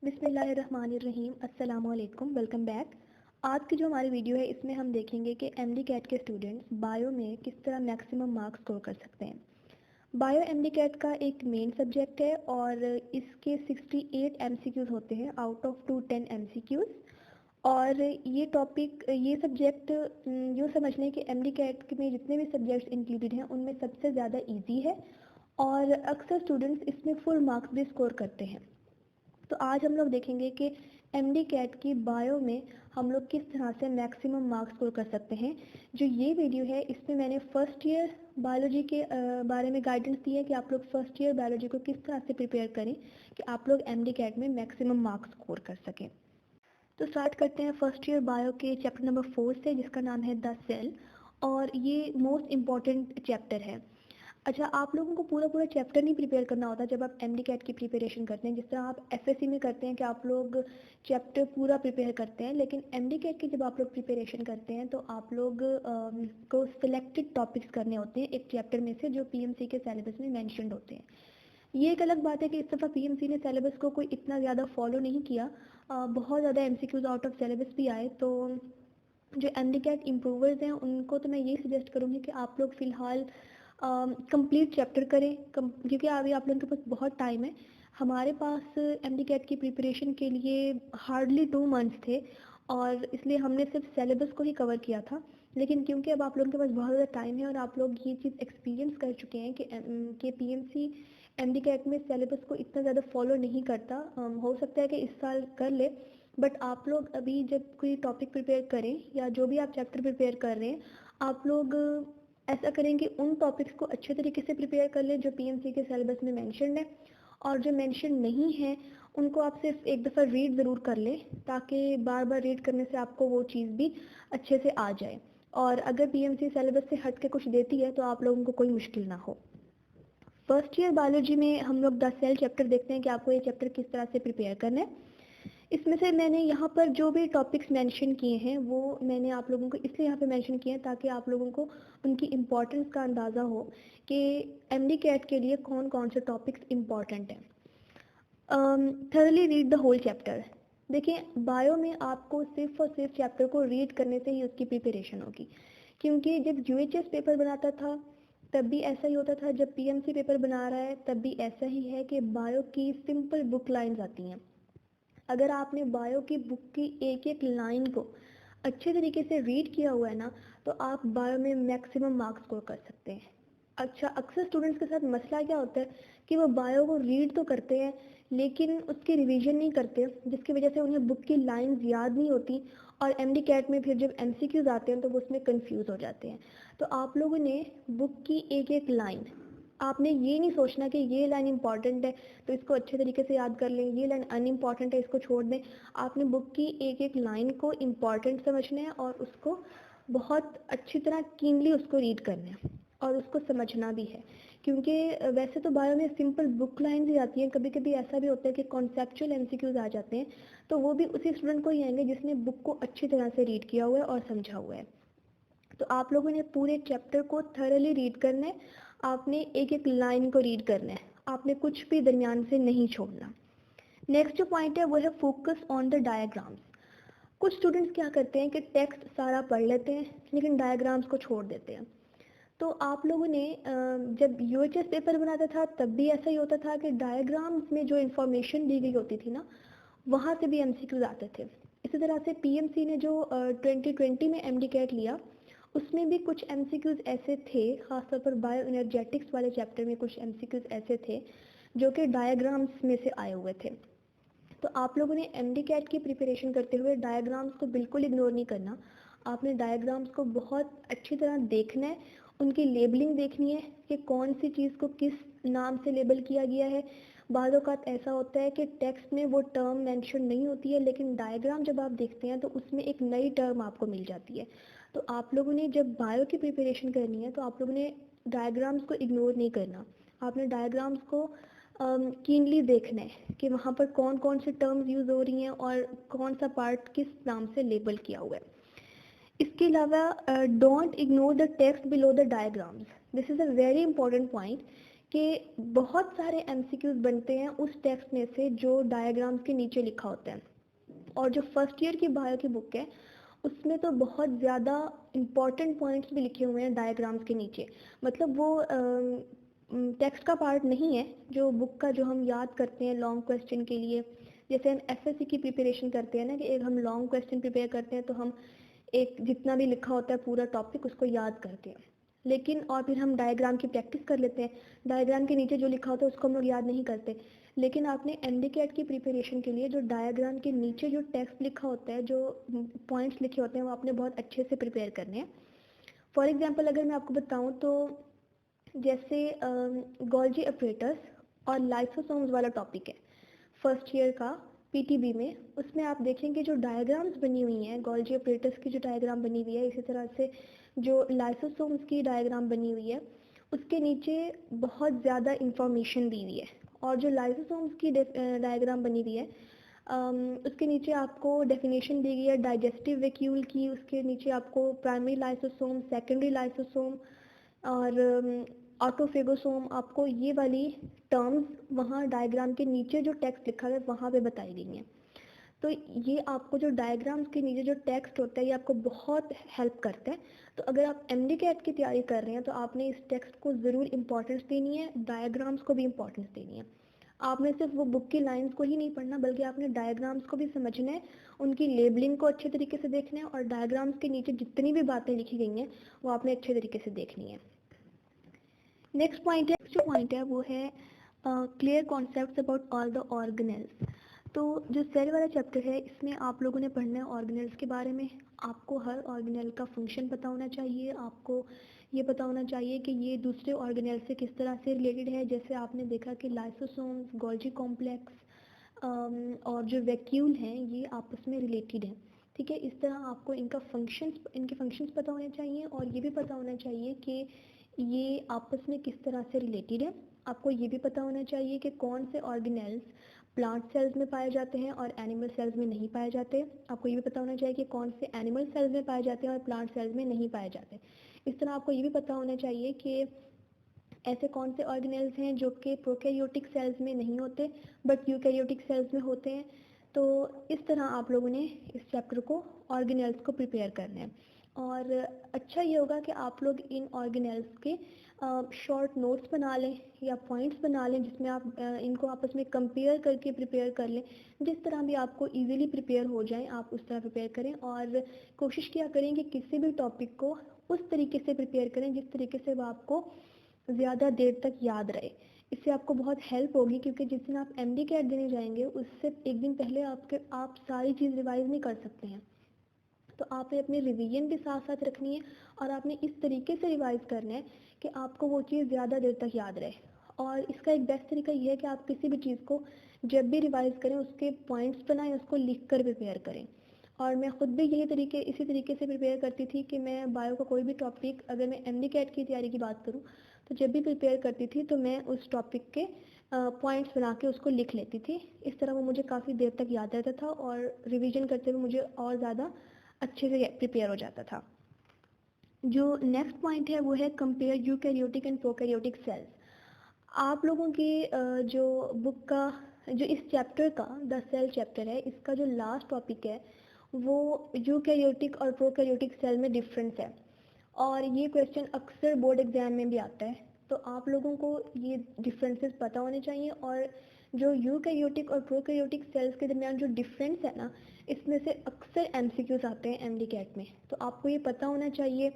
बिस्मिल्लाहिर्रहमानिर्रहीम अस्सलामुअलैकुम welcome back. आज की जो हमारी वीडियो है इसमें हम देखेंगे कि एमडी कैट के स्टूडेंट्स बायो में किस तरह मैक्सिमम मार्क्स स्कोर कर सकते हैं। बायो एमडी कैट का एक मेन सब्जेक्ट है और इसके 68 एमसीक्यूज होते हैं आउट ऑफ 210 एमसीक्यूज। और ये सब्जेक्ट यूँ समझ लें कि एमडी कैट में जितने भी सब्जेक्ट्स इंक्लूडेड हैं उनमें सबसे ज़्यादा ईजी है और अक्सर स्टूडेंट्स इसमें फुल मार्क्स भी स्कोर करते हैं। तो आज हम लोग देखेंगे कि एमडी कैट की बायो में हम लोग किस तरह से मैक्सिमम मार्क्स स्कोर कर सकते हैं। जो ये वीडियो है इसमें मैंने फर्स्ट ईयर बायोलॉजी के बारे में गाइडेंस दी है कि आप लोग फर्स्ट ईयर बायोलॉजी को किस तरह से प्रिपेयर करें कि आप लोग एमडी कैट में मैक्सिमम मार्क्स स्कोर कर सकें। तो स्टार्ट करते हैं फर्स्ट ईयर बायो के चैप्टर नंबर 4 से, जिसका नाम है द सेल, और ये मोस्ट इम्पॉर्टेंट चैप्टर है। अच्छा, आप लोगों को पूरा चैप्टर नहीं प्रिपेयर करना होता जब आप एमडी कैट की प्रिपरेशन करते हैं, जिस तरह आप एफएससी में करते हैं कि आप लोग चैप्टर पूरा प्रिपेयर करते हैं। लेकिन एमडी कैट की जब आप लोग प्रिपरेशन करते हैं तो आप लोग को सिलेक्टेड टॉपिक्स करने होते हैं एक चैप्टर में से जो पीएमसी के सिलेबस में मेंशन्ड होते हैं। ये एक अलग बात है कि इस दफ़ा पीएमसी ने सिलेबस को कोई इतना ज़्यादा फॉलो नहीं किया, बहुत ज़्यादा एमसीक्यूज आउट ऑफ सिलेबस भी आए। तो जो एमडी कैट इम्प्रूवर्स हैं उनको तो मैं यही सजेस्ट करूँगी कि आप लोग फ़िलहाल कंप्लीट चैप्टर करें, क्योंकि अभी आप लोगों के पास बहुत टाइम है। हमारे पास एमडी कैट की प्रिपरेशन के लिए हार्डली 2 मंथ्स थे और इसलिए हमने सिर्फ सिलेबस को ही कवर किया था। लेकिन क्योंकि अब आप लोगों के पास बहुत ज़्यादा टाइम है और आप लोग ये चीज़ एक्सपीरियंस कर चुके हैं कि पीएमसी एमडी कैट में सिलेबस को इतना ज़्यादा फॉलो नहीं करता, हो सकता है कि इस साल कर ले, बट आप लोग अभी जब कोई टॉपिक प्रिपेयर करें या जो भी आप चैप्टर प्रिपेयर कर रहे हैं, आप लोग ऐसा करें कि उन टॉपिक्स को अच्छे तरीके से प्रिपेयर कर लें जो पीएमसी के सिलेबस में मेंशन्ड है, और जो मेंशन नहीं है उनको आप सिर्फ एक दफ़ा रीड ज़रूर कर लें ताकि बार बार रीड करने से आपको वो चीज़ भी अच्छे से आ जाए। और अगर पीएमसी सिलेबस से हट के कुछ देती है तो आप लोगों को कोई मुश्किल ना हो। फर्स्ट ईयर बायोलॉजी में हम लोग द सेल चैप्टर देखते हैं कि आपको ये चैप्टर किस तरह से प्रिपेयर करना है। इसमें से मैंने यहाँ पर जो भी टॉपिक्स मेंशन किए हैं वो मैंने आप लोगों को इसलिए यहाँ पे मेंशन किए हैं ताकि आप लोगों को उनकी इम्पोर्टेंस का अंदाज़ा हो कि एमडी कैट के लिए कौन कौन से टॉपिक्स इम्पॉर्टेंट हैं। Thoroughly read the whole chapter. देखिए, बायो में आपको सिर्फ और सिर्फ चैप्टर को रीड करने से ही उसकी प्रिपरेशन होगी, क्योंकि जब यूएचएस पेपर बनाता था तब भी ऐसा ही होता था, जब पीएमसी पेपर बना रहा है तब भी ऐसा ही है कि बायो की सिंपल बुक लाइंस आती हैं। अगर आपने बायो की बुक की एक एक लाइन को अच्छे तरीके से रीड किया हुआ है ना, तो आप बायो में मैक्सिमम मार्क्स स्कोर कर सकते हैं। अच्छा, अक्सर स्टूडेंट्स के साथ मसला क्या होता है कि वो बायो को रीड तो करते हैं लेकिन उसकी रिवीजन नहीं करते, जिसकी वजह से उन्हें बुक की लाइंस याद नहीं होती और एमडी कैट में फिर जब एमसीक्यूज आते हैं तो वो उसमें कंफ्यूज हो जाते हैं। तो आप लोगों ने बुक की एक एक लाइन, आपने ये नहीं सोचना कि ये लाइन इंपॉर्टेंट है तो इसको अच्छे तरीके से याद कर लें, ये लाइन अनइम्पॉर्टेंट है इसको छोड़ दें। आपने बुक की एक एक लाइन को इम्पॉर्टेंट समझना है और उसको बहुत अच्छी तरह कीनली उसको रीड करना है और उसको समझना भी है, क्योंकि वैसे तो बायो में सिंपल बुक लाइन ही आती हैं, कभी कभी ऐसा भी होता है कि कॉन्सेप्चुअल एमसीक्यूज आ जाते हैं, तो वो भी उसी स्टूडेंट को ही आएंगे जिसने बुक को अच्छी तरह से रीड किया हुआ है और समझा हुआ है। तो आप लोगों ने पूरे चैप्टर को थरली रीड करना है, आपने एक एक लाइन को रीड करना है, आपने कुछ भी दरमियान से नहीं छोड़ना। नेक्स्ट जो पॉइंट है वो है फोकस ऑन द डायग्राम्स। कुछ स्टूडेंट्स क्या करते हैं कि टेक्स्ट सारा पढ़ लेते हैं लेकिन डायग्राम्स को छोड़ देते हैं। तो आप लोगों ने जब यूएचएस पेपर बनाता था तब भी ऐसा ही होता था कि डायग्राम्स में जो इन्फॉर्मेशन दी गई होती थी ना, वहाँ से भी एमसीक्यूज आते थे। इसी तरह से पीएमसी ने जो 2020 में एमडी कैट लिया उसमें भी कुछ एमसीक्यूज ऐसे थे, खासतौर पर बायो एनर्जेटिक्स वाले चैप्टर में कुछ एमसीक्यूज ऐसे थे जो कि डायग्राम्स में से आए हुए थे। तो आप लोगों ने एमडी कैट की प्रिपरेशन करते हुए डायग्राम्स को बिल्कुल इग्नोर नहीं करना। आपने डायग्राम्स को बहुत अच्छी तरह देखना है, उनकी लेबलिंग देखनी है कि कौन सी चीज़ को किस नाम से लेबल किया गया है। बाज़ औक़ात ऐसा होता है कि टेक्स्ट में वो टर्म मेंशन नहीं होती है लेकिन डायग्राम जब आप देखते हैं तो उसमें एक नई टर्म आपको मिल जाती है। तो आप लोगों ने जब बायो की प्रिपरेशन करनी है तो आप लोगों ने डायग्राम्स को इग्नोर नहीं करना, आपने डायग्राम्स को कीनली देखना है कि वहाँ पर कौन कौन से टर्म्स यूज़ हो रही हैं और कौन सा पार्ट किस नाम से लेबल किया हुआ है। इसके अलावा don't ignore the text below the diagrams. This is a very important point कि बहुत सारे एमसीक्यूज बनते हैं उस टेक्स्ट में से जो डायग्राम्स के नीचे लिखा होता है। और जो फर्स्ट ईयर की बायो की बुक है उसमें तो बहुत ज़्यादा इम्पॉर्टेंट पॉइंट्स भी लिखे हुए हैं डायग्राम्स के नीचे। मतलब वो टेक्स्ट का पार्ट नहीं है, जो बुक का जो हम याद करते हैं लॉन्ग क्वेश्चन के लिए। जैसे हम एसएससी की प्रिपरेशन करते हैं ना, कि एक हम लॉन्ग क्वेश्चन प्रिपेयर करते हैं तो हम एक जितना भी लिखा होता है पूरा टॉपिक उसको याद करते हैं, लेकिन और फिर हम डायग्राम की प्रैक्टिस कर लेते हैं। डायग्राम के नीचे जो लिखा होता है उसको हम लोग याद नहीं करते। लेकिन आपने एमडी कैट की प्रिपरेशन के लिए जो डायग्राम के नीचे जो टेक्स्ट लिखा होता है, जो पॉइंट्स लिखे होते हैं, वो आपने बहुत अच्छे से प्रिपेयर करने हैं। फॉर एग्जाम्पल अगर मैं आपको बताऊँ तो जैसे गोल्जी ऑपरेटर्स और लाइसोसोम्स वाला टॉपिक है फर्स्ट ईयर का पीटीबी में। उसमें आप देखेंगे जो डायग्राम्स बनी हुई हैं, गोल्जी ऑपरेटर्स की जो डायग्राम बनी हुई है, इसी तरह से जो लाइसोसोम्स की डायग्राम बनी हुई है, उसके नीचे बहुत ज़्यादा इंफॉर्मेशन दी हुई है। और जो लाइसोसोम्स की डायग्राम बनी हुई है उसके नीचे आपको डेफिनेशन दी गई है डाइजेस्टिव वैक्यूल की, उसके नीचे आपको प्राइमरी लाइसोसोम, सेकेंडरी लाइसोसोम और ऑटोफेगोसोम, आपको ये वाली टर्म्स वहाँ डायग्राम के नीचे जो टेक्स्ट लिखा है वहाँ पे बताई गई हैं। तो ये आपको जो डायग्राम्स के नीचे जो टेक्स्ट होता है ये आपको बहुत हेल्प करता है। तो अगर आप एमडी कैट की तैयारी कर रहे हैं तो आपने इस टेक्स्ट को ज़रूर इम्पोर्टेंस देनी है, डायग्राम्स को भी इम्पोर्टेंस देनी है। आपने सिर्फ वो बुक की लाइंस को ही नहीं पढ़ना, बल्कि आपने डायग्राम्स को भी समझना है, उनकी लेबलिंग को अच्छे तरीके से देखना है, और डायग्राम्स के नीचे जितनी भी बातें लिखी गई हैं वो आपने अच्छे तरीके से देखनी है। नेक्स्ट पॉइंट है वो है clear concepts about all the organelles. तो जो सेल वाला चैप्टर है इसमें आप लोगों ने पढ़ना है ऑर्गेनेल्स के बारे में। आपको हर ऑर्गेनेल का फंक्शन पता होना चाहिए, आपको ये पता होना चाहिए कि ये दूसरे ऑर्गेनेल से किस तरह से रिलेटेड है। जैसे आपने देखा कि लाइसोसोम्स, गोल्जी कॉम्प्लेक्स और जो वैक्यूल हैं ये आपस में रिलेटेड हैं। ठीक है, इस तरह आपको इनके फंक्शंस पता होने चाहिए, और ये भी पता होना चाहिए कि ये आपस में किस तरह से रिलेटेड है। आपको ये भी पता होना चाहिए कि कौन से ऑर्गेनेल्स प्लांट सेल्स में पाए जाते हैं और एनिमल सेल्स में नहीं पाए जाते। आपको ये भी पता होना चाहिए कि कौन से एनिमल सेल्स में पाए जाते हैं और प्लांट सेल्स में नहीं पाए जाते। इस तरह आपको ये भी पता होना चाहिए कि ऐसे कौन से ऑर्गेनेल्स हैं जो कि प्रोकैरियोटिक सेल्स में नहीं होते बट यूकैरियोटिक सेल्स में होते हैं। तो इस तरह आप लोगों ने इस चैप्टर को ऑर्गेनेल्स को प्रिपेयर करना है। और अच्छा ये होगा कि आप लोग इन ऑर्गेनेल्स के शॉर्ट नोट्स बना लें या पॉइंट्स बना लें, जिसमें आप इनको आपस में कंपेयर करके प्रिपेयर कर लें। जिस तरह भी आपको इजीली प्रिपेयर हो जाए आप उस तरह प्रिपेयर करें, और कोशिश किया करें कि किसी भी टॉपिक को उस तरीके से प्रिपेयर करें जिस तरीके से वो आपको ज़्यादा देर तक याद रहे। इससे आपको बहुत हेल्प होगी, क्योंकि जिस दिन आप एमडी कैट देने जाएंगे उससे एक दिन पहले आप सारी चीज़ रिवाइज नहीं कर सकते हैं। तो आपने अपनी रिवीजन भी साथ साथ रखनी है, और आपने इस तरीके से रिवाइज करना है कि आपको वो चीज़ ज़्यादा देर तक याद रहे। और इसका एक बेस्ट तरीका ये है कि आप किसी भी चीज़ को जब भी रिवाइज करें उसके पॉइंट्स बनाएं, उसको लिख कर प्रिपेयर करें। और मैं ख़ुद भी इसी तरीके से प्रिपेयर करती थी कि मैं बायो का कोई भी टॉपिक, अगर मैं एमडी कैट की तैयारी की बात करूँ तो जब भी प्रिपेयर करती थी तो मैं उस टॉपिक के पॉइंट्स बना के उसको लिख लेती थी। इस तरह वो मुझे काफ़ी देर तक याद रहता था और रिवीजन करते हुए मुझे और ज़्यादा अच्छे से प्रिपेयर हो जाता था। जो नेक्स्ट पॉइंट है वो है compare eukaryotic and prokaryotic cells. आप लोगों की जो बुक का जो इस चैप्टर का द सेल चैप्टर है, इसका जो लास्ट टॉपिक है वो यूकैरियोटिक और प्रोकैरियोटिक सेल में डिफरेंस है, और ये क्वेश्चन अक्सर बोर्ड एग्जाम में भी आता है। तो आप लोगों को ये डिफरेंसेस पता होने चाहिए, और जो यूकैरियोटिक और प्रोकैरियोटिक सेल्स के दरमियान जो डिफरेंस है ना, इसमें से अक्सर एमसीक्यूज आते हैं एमडी कैट में। तो आपको ये पता होना चाहिए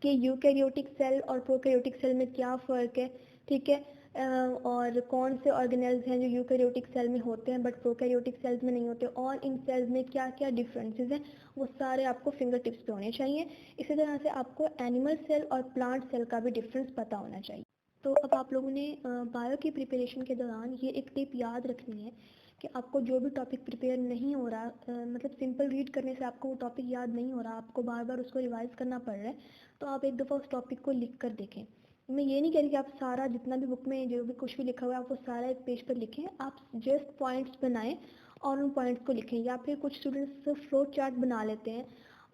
कि यूकैरियोटिक सेल और प्रोकैरियोटिक सेल में क्या फ़र्क है। ठीक है, और कौन से ऑर्गेनेल्स हैं जो यूकैरियोटिक सेल में होते हैं बट प्रोकैरियोटिक सेल्स में नहीं होते, और इन सेल्स में क्या क्या डिफरेंसेस हैं वो सारे आपको फिंगर टिप्स पे होने चाहिए। इसी तरह से आपको एनिमल सेल और प्लांट सेल का भी डिफरेंस पता होना चाहिए। तो अब आप लोगों ने बायो की प्रिपरेशन के दौरान ये एक टिप याद रखनी है कि आपको जो भी टॉपिक प्रिपेयर नहीं हो रहा, मतलब सिंपल रीड करने से आपको वो टॉपिक याद नहीं हो रहा, आपको बार बार उसको रिवाइज करना पड़ रहा है, तो आप एक दफ़ा उस टॉपिक को लिख कर देखें। मैं ये नहीं कह रही कि आप सारा जितना भी बुक में जो भी कुछ भी लिखा हुआ है आप वो सारा एक पेज पर लिखें। आप जस्ट पॉइंट्स बनाएं और उन पॉइंट्स को लिखें, या फिर कुछ स्टूडेंट्स फ्लो चार्ट बना लेते हैं,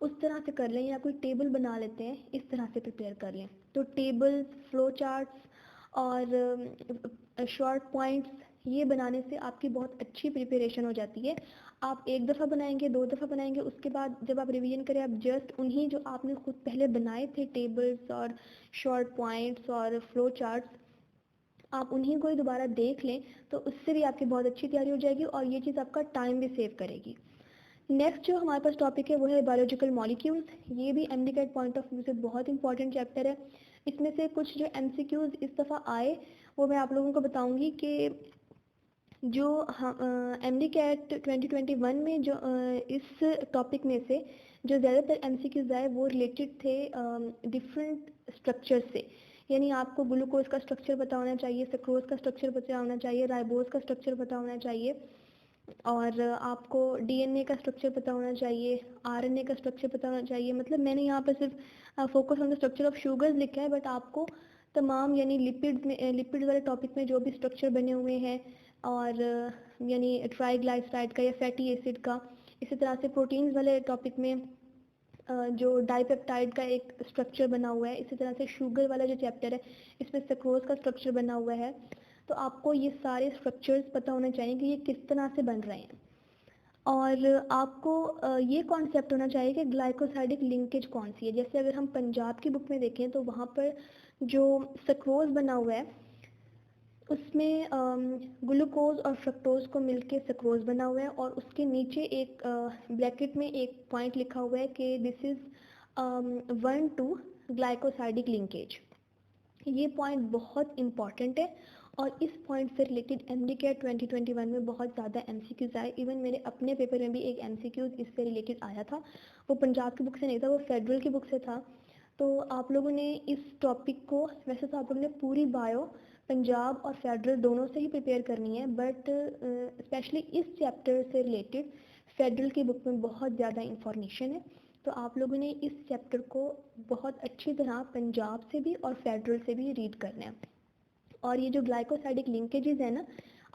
उस तरह से कर लें, या कोई टेबल बना लेते हैं, इस तरह से प्रिपेयर कर लें। तो टेबल्स, फ्लो चार्ट्स और शॉर्ट पॉइंट्स ये बनाने से आपकी बहुत अच्छी प्रिपरेशन हो जाती है। आप एक दफ़ा बनाएंगे, 2 दफ़ा बनाएंगे, उसके बाद जब आप रिवीजन करें आप जस्ट उन्हीं जो आपने खुद पहले बनाए थे टेबल्स और शॉर्ट पॉइंट्स और फ्लो चार्ट्स, आप उन्हीं को ही दोबारा देख लें तो उससे भी आपकी बहुत अच्छी तैयारी हो जाएगी और ये चीज़ आपका टाइम भी सेव करेगी। नेक्स्ट जो हमारे पास टॉपिक है वो है बायोलॉजिकल मॉलिक्यूल्स। ये भी एमडीकैट पॉइंट ऑफ व्यू से बहुत इंपॉर्टेंट चैप्टर है। इसमें से कुछ जो एमसीक्यूज इस दफ़ा आए वो मैं आप लोगों को बताऊंगी कि जो एमडीकैट 2021 में जो इस टॉपिक में से जो ज़्यादातर एमसीक्यूज आए वो रिलेटेड थे डिफरेंट स्ट्रक्चर से। यानी आपको ग्लूकोज का स्ट्रक्चर पता होना चाहिए, सक्रोज का स्ट्रक्चर पता होना चाहिए, राइबोज का स्ट्रक्चर पता होना चाहिए, और आपको डीएनए का स्ट्रक्चर पता होना चाहिए, आरएनए का स्ट्रक्चर पता होना चाहिए। मतलब मैंने यहाँ पर सिर्फ focus on the structure of sugars लिखा है, बट आपको तमाम यानी लिपिड वाले टॉपिक में जो भी स्ट्रक्चर बने हुए हैं और यानी ट्राइग्लाइसराइड का या फैटी एसिड का, इसी तरह से प्रोटीन्स वाले टॉपिक में जो डाइपेप्टाइड का एक स्ट्रक्चर बना हुआ है, इसी तरह से शुगर वाला जो चैप्टर है इसमें सक्रोज का स्ट्रक्चर बना हुआ है। तो आपको ये सारे स्ट्रक्चर्स पता होने चाहिए कि ये किस तरह से बन रहे हैं। और आपको ये कॉन्सेप्ट होना चाहिए कि ग्लाइकोसाइडिक लिंकेज कौन सी है। जैसे अगर हम पंजाब की बुक में देखें तो वहाँ पर जो सक्रोज बना हुआ है उसमें ग्लूकोज और फ्रक्टोज को मिलके सक्रोज बना हुआ है और उसके नीचे एक ब्रैकेट में एक पॉइंट लिखा हुआ है कि दिस इज़ 1-2 ग्लाइकोसाइडिक लिंकेज। ये पॉइंट बहुत इंपॉर्टेंट है और इस पॉइंट से रिलेटेड एमडीकैट 2021 में बहुत ज़्यादा एमसीक्यूज आए। इवन मेरे अपने पेपर में भी एक एमसीक्यूज इससे रिलेटेड आया था। वो पंजाब की बुक से नहीं था, वो फेडरल की बुक से था। तो आप लोगों ने इस टॉपिक को, वैसे तो आप लोगों ने पूरी बायो पंजाब और फेडरल दोनों से ही प्रिपेयर करनी है, बट स्पेशली इस चैप्टर से रिलेटेड फेडरल की बुक में बहुत ज़्यादा इंफॉर्मेशन है। तो आप लोगों ने इस चैप्टर को बहुत अच्छी तरह पंजाब से भी और फेडरल से भी रीड करना है। और ये जो ग्लाइकोसाइडिक लिंकेजेस है ना,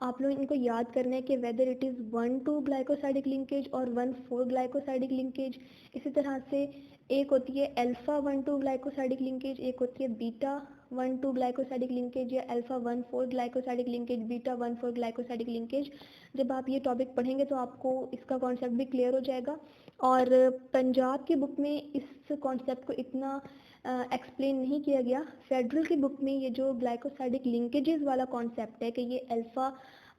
आप लोग इनको याद करना है कि whether it is 1-2 glycosidic linkage और 1-4 ग्लाइकोसाइडिक लिंकेज। इसी तरह से एक होती है अल्फा 1-2 ग्लाइकोसाइडिक लिंकेज, एक होती है बीटा 1-2 ग्लाइकोसाइडिक लिंकेज या alpha 1-4 glycosidic linkage, beta 1-4 glycosidic linkage. जब आप ये टॉपिक पढ़ेंगे तो आपको इसका कॉन्सेप्ट भी क्लियर हो जाएगा। और पंजाब की बुक में इस कॉन्सेप्ट को इतना एक्सप्लेन नहीं किया गया। फेडरल की बुक में ये जो ग्लाइकोसाइडिक लिंकेजेस वाला कॉन्सेप्ट है कि ये अल्फा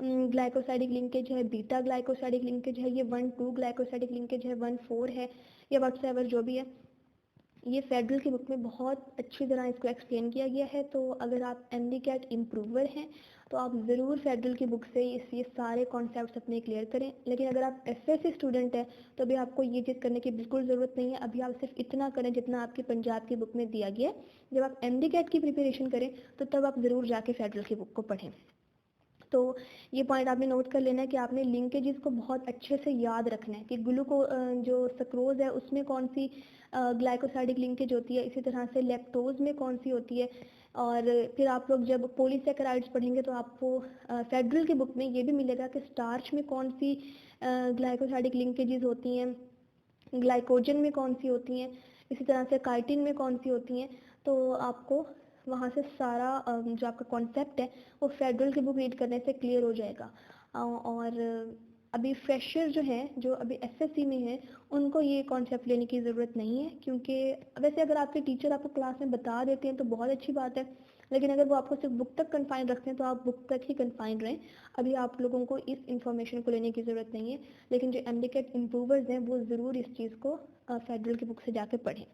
ग्लाइकोसाइडिक लिंकेज है, बीटा ग्लाइकोसाइडिक लिंकेज है, ये 1-2 ग्लाइकोसाइडिक लिंकेज है, 1-4 है या व्हाटसएवर जो भी है, ये फेडरल की बुक में बहुत अच्छी तरह इसको एक्सप्लेन किया गया है। तो अगर आप एमडीकैट इम्प्रूवर हैं तो आप ज़रूर फेडरल की बुक से ये सारे कॉन्सेप्ट्स अपने क्लियर करें। लेकिन अगर आप एफएससी स्टूडेंट हैं तो अभी आपको ये चीज़ करने की बिल्कुल ज़रूरत नहीं है। अभी आप सिर्फ इतना करें जितना आपकी पंजाब की बुक में दिया गया है। जब आप एमडीकैट की प्रिपरेशन करें तो तब आप ज़रूर जाके फेडरल की बुक को पढ़ें। तो ये पॉइंट आपने नोट कर लेना है कि आपने लिंकेजेस को बहुत अच्छे से याद रखना है कि जो सक्रोज है उसमें कौन सी ग्लाइकोसाइडिक लिंकेज होती है, इसी तरह से लैक्टोज में कौन सी होती है। और फिर आप लोग जब पॉलीसैकेराइड्स पढ़ेंगे तो आपको फेडरल की बुक में ये भी मिलेगा कि स्टार्च में कौन सी ग्लाइकोसाइडिक लिंकेजेस होती हैं, ग्लाइकोजन में कौन सी होती हैं, इसी तरह से काइटिन में कौन सी होती हैं। तो आपको वहाँ से सारा जो आपका कॉन्सेप्ट है वो फेडरल की बुक रीड करने से क्लियर हो जाएगा। और अभी फ्रेशर जो हैं, जो अभी एफएससी में हैं, उनको ये कॉन्सेप्ट लेने की ज़रूरत नहीं है, क्योंकि वैसे अगर आपके टीचर आपको क्लास में बता देते हैं तो बहुत अच्छी बात है। लेकिन अगर वो आपको सिर्फ बुक तक कन्फाइन रखते हैं तो आप बुक तक ही कन्फाइन रहें। अभी आप लोगों को इस इंफॉर्मेशन को लेने की ज़रूरत नहीं है। लेकिन जो एमडीकैट इम्प्रूवर्स हैं वो ज़रूर इस चीज़ को फेडरल की बुक से जाके पढ़ें।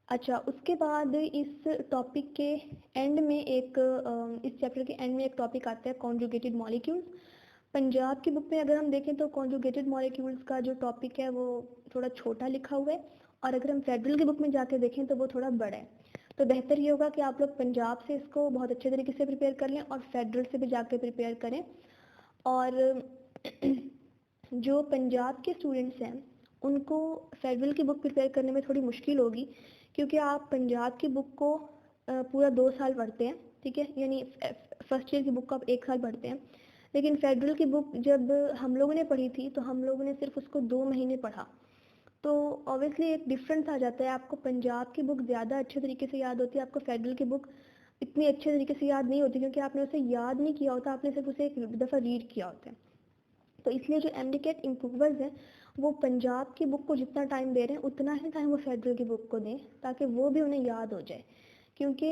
अच्छा, उसके बाद इस टॉपिक के एंड में इस चैप्टर के एंड में एक टॉपिक आता है कॉन्जुगेटेड मॉलिक्यूल्स। पंजाब की बुक में अगर हम देखें तो कॉन्जुगेटेड मॉलिक्यूल्स का जो टॉपिक है वो थोड़ा छोटा लिखा हुआ है, और अगर हम फेडरल की बुक में जाके देखें तो वो थोड़ा बड़ा है। तो बेहतर ये होगा कि आप लोग पंजाब से इसको बहुत अच्छे तरीके से प्रिपेयर कर लें और फेडरल से भी जाके प्रिपेयर करें। और जो पंजाब के स्टूडेंट्स हैं उनको फेडरल की बुक प्रिपेयर करने में थोड़ी मुश्किल होगी, क्योंकि आप पंजाब की बुक को पूरा 2 साल पढ़ते हैं, ठीक है, यानी फर्स्ट ईयर की बुक को आप 1 साल पढ़ते हैं। लेकिन फेडरल की बुक जब हम लोगों ने पढ़ी थी तो हम लोगों ने सिर्फ उसको 2 महीने पढ़ा। तो ऑब्वियसली एक डिफरेंस आ जाता है। आपको पंजाब की बुक ज़्यादा अच्छे तरीके से याद होती है, आपको फेडरल की बुक इतनी अच्छे तरीके से याद नहीं होती, क्योंकि आपने उसे याद नहीं किया होता, आपने सिर्फ उसे एक दफ़ा रीड किया होता है। तो इसलिए जो एमडीकैट इम्प्रूवर्स हैं वो पंजाब की बुक को जितना टाइम दे रहे हैं उतना ही टाइम वो फेडरल की बुक को दें, ताकि वो भी उन्हें याद हो जाए। क्योंकि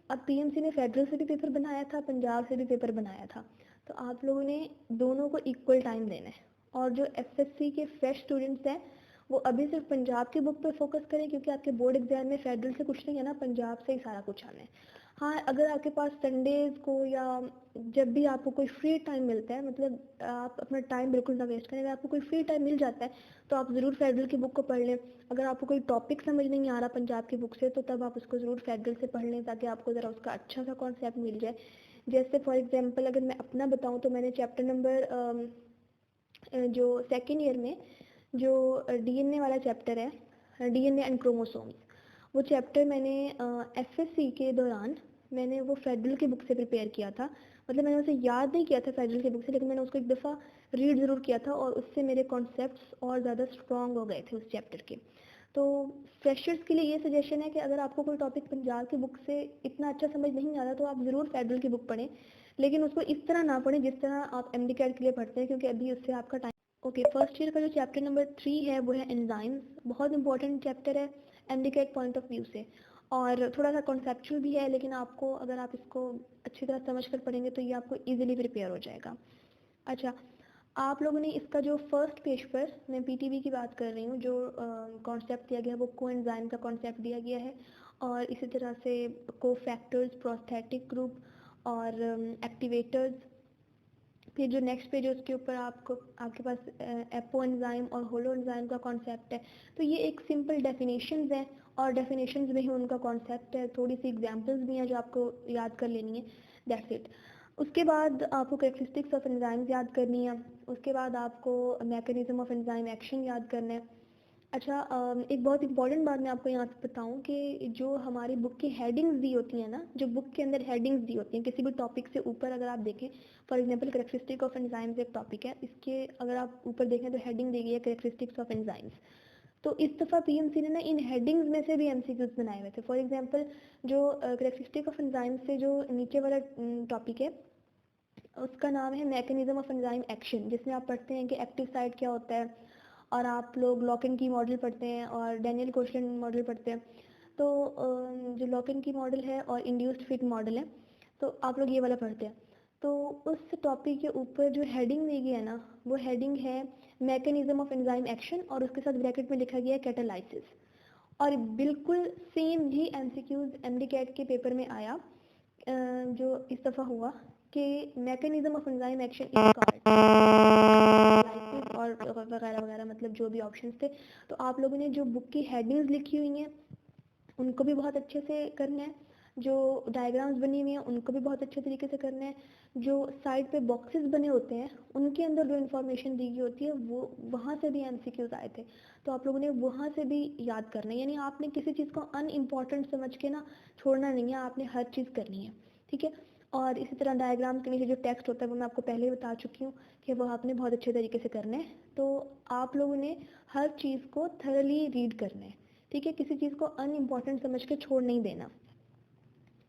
अब पीएमसी ने फेडरल से भी पेपर बनाया था, पंजाब से भी पेपर बनाया था, तो आप लोगों ने दोनों को इक्वल टाइम देना है। और जो एफएससी के फ्रेश स्टूडेंट्स हैं वो अभी सिर्फ पंजाब की बुक पे फोकस करें, क्योंकि आपके बोर्ड एग्जाम में फेडरल से कुछ नहीं है ना, पंजाब से ही सारा कुछ आना है। हाँ, अगर आपके पास संडेज को या जब भी आपको कोई फ्री टाइम मिलता है, मतलब आप अपना टाइम बिल्कुल ना वेस्ट करें, अगर आपको कोई फ्री टाइम मिल जाता है तो आप ज़रूर फेडरल की बुक को पढ़ लें। अगर आपको कोई टॉपिक समझ नहीं आ रहा पंजाब की बुक से, तो तब आप उसको ज़रूर फेडरल से पढ़ लें, ताकि आपको ज़रा उसका अच्छा सा कॉन्सेप्ट मिल जाए। जैसे फॉर एग्जांपल अगर मैं अपना बताऊं, तो मैंने चैप्टर नंबर जो सेकेंड ईयर में जो डीएनए वाला चैप्टर है, डीएनए एंड क्रोमोसोम्स, वो चैप्टर मैंने एफएससी के दौरान मैंने वो फेडरल की बुक से प्रिपेयर किया था। मतलब मैंने उसे याद नहीं किया था फेडरल की बुक से, लेकिन मैंने उसको एक दफ़ा रीड ज़रूर किया था, और उससे मेरे कॉन्सेप्ट्स और ज़्यादा स्ट्रॉन्ग हो गए थे उस चैप्टर के। तो फ्रेशर्स के लिए ये सजेशन है कि अगर आपको कोई टॉपिक पंजाब की बुक से इतना अच्छा समझ नहीं आ रहा, तो आप ज़रूर फेडरल की बुक पढ़ें, लेकिन उसको इस तरह ना पढ़ें जिस तरह आप एमडी कैट के लिए पढ़ते हैं, क्योंकि अभी उससे आपका टाइम। ओके, फर्स्ट ईयर का जो चैप्टर नंबर 3 है वो है एंजाइम्स। बहुत इंपॉर्टेंट चैप्टर है MDCAT point of view से, और थोड़ा सा कॉन्सेप्चुअल भी है, लेकिन आपको अगर आप इसको अच्छी तरह समझ कर पढ़ेंगे तो ये आपको ईजिली प्रिपेयर हो जाएगा। अच्छा, आप लोगों ने इसका जो फर्स्ट पेज पर, मैं पीटीबी की बात कर रही हूँ, जो कॉन्सेप्ट दिया गया है वो कोएंजाइम का कॉन्सेप्ट दिया गया है, और इसी तरह से कोफैक्टर्स, प्रोस्थेटिक ग्रुप और एक्टिवेटर्स। फिर जो नेक्स्ट पेज है उसके ऊपर आपको आपके पास एपो एंजाइम और होलो एंजाइम का कॉन्सेप्ट है। तो ये एक सिंपल डेफिनेशंस हैं, और डेफिनेशंस में ही उनका कॉन्सेप्ट है, थोड़ी सी एग्जांपल्स भी हैं जो आपको याद कर लेनी है, दैट्स इट। उसके बाद आपको कैरेक्टरिस्टिक्स ऑफ एंजाइम्स याद करनी है, उसके बाद आपको मैकेनिज्म ऑफ एंजाइम एक्शन याद करना है। अच्छा, एक बहुत इंपॉर्टेंट बात मैं आपको यहाँ पे बताऊँ कि जो हमारी बुक की हेडिंग्स दी होती हैं ना, जो बुक के अंदर हेडिंग्स दी होती हैं किसी भी टॉपिक से ऊपर, अगर आप देखें, for example characteristic of enzymes एक टॉपिक है, इसके अगर आप ऊपर देखें तो हेडिंग दी गई है कैरेक्टरिस्टिक्स ऑफ एंजाइम्स। तो इस दफ़ा पीएमसी ने ना इन हेडिंग्स में से भी एमसीक्यूज बनाए हुए थे। फॉर एग्जांपल जो कैरेक्टरिस्टिक ऑफ एंजाइम्स से जो नीचे वाला टॉपिक है उसका नाम है मैकेनिज्म ऑफ एंजाइम एक्शन, जिसमें आप पढ़ते हैं कि एक्टिव साइट क्या होता है, और आप लोग लॉक एंड की मॉडल पढ़ते हैं और डैनियल कोशलन मॉडल पढ़ते हैं। तो जो लॉक एंड की मॉडल है और इंड्यूस्ड फिट मॉडल है, तो आप लोग ये वाला पढ़ते हैं। तो उस टॉपिक के ऊपर जो हेडिंग दी गई है ना, वो हेडिंग है मैकेनिज्म ऑफ एंजाइम एक्शन, और उसके साथ ब्रैकेट में लिखा गया है कैटालाइसिस। और बिल्कुल सेम ही एमसीक्यूज एमडी कैट के पेपर में आया, जो इस दफ़ा हुआ कि mechanism of enzyme action is called और वगैरह वगैरह, मतलब जो भी ऑप्शंस थे। तो आप लोगों ने जो बुक की हेडिंग्स लिखी हुई हैं उनको भी बहुत अच्छे से करना है, जो डायग्राम्स बनी हुई हैं उनको भी बहुत अच्छे तरीके से करना है, जो साइड पे बॉक्सेस बने होते हैं उनके अंदर जो इन्फॉर्मेशन दी गई होती है वो वहाँ से भी एमसीक्यूज आए थे, तो आप लोगों ने वहाँ से भी याद करना है। यानी आपने किसी चीज़ को अनइम्पॉर्टेंट समझ के ना छोड़ना नहीं है, आपने हर चीज़ करनी है, ठीक है। और इसी तरह डायग्राम के नीचे जो टेक्स्ट होता है वो मैं आपको पहले ही बता चुकी हूँ कि वो आपने बहुत अच्छे तरीके से करना है। तो आप लोगों ने हर चीज़ को थरली रीड करना है, ठीक है, किसी चीज़ को अनइम्पॉर्टेंट समझ के छोड़ नहीं देना।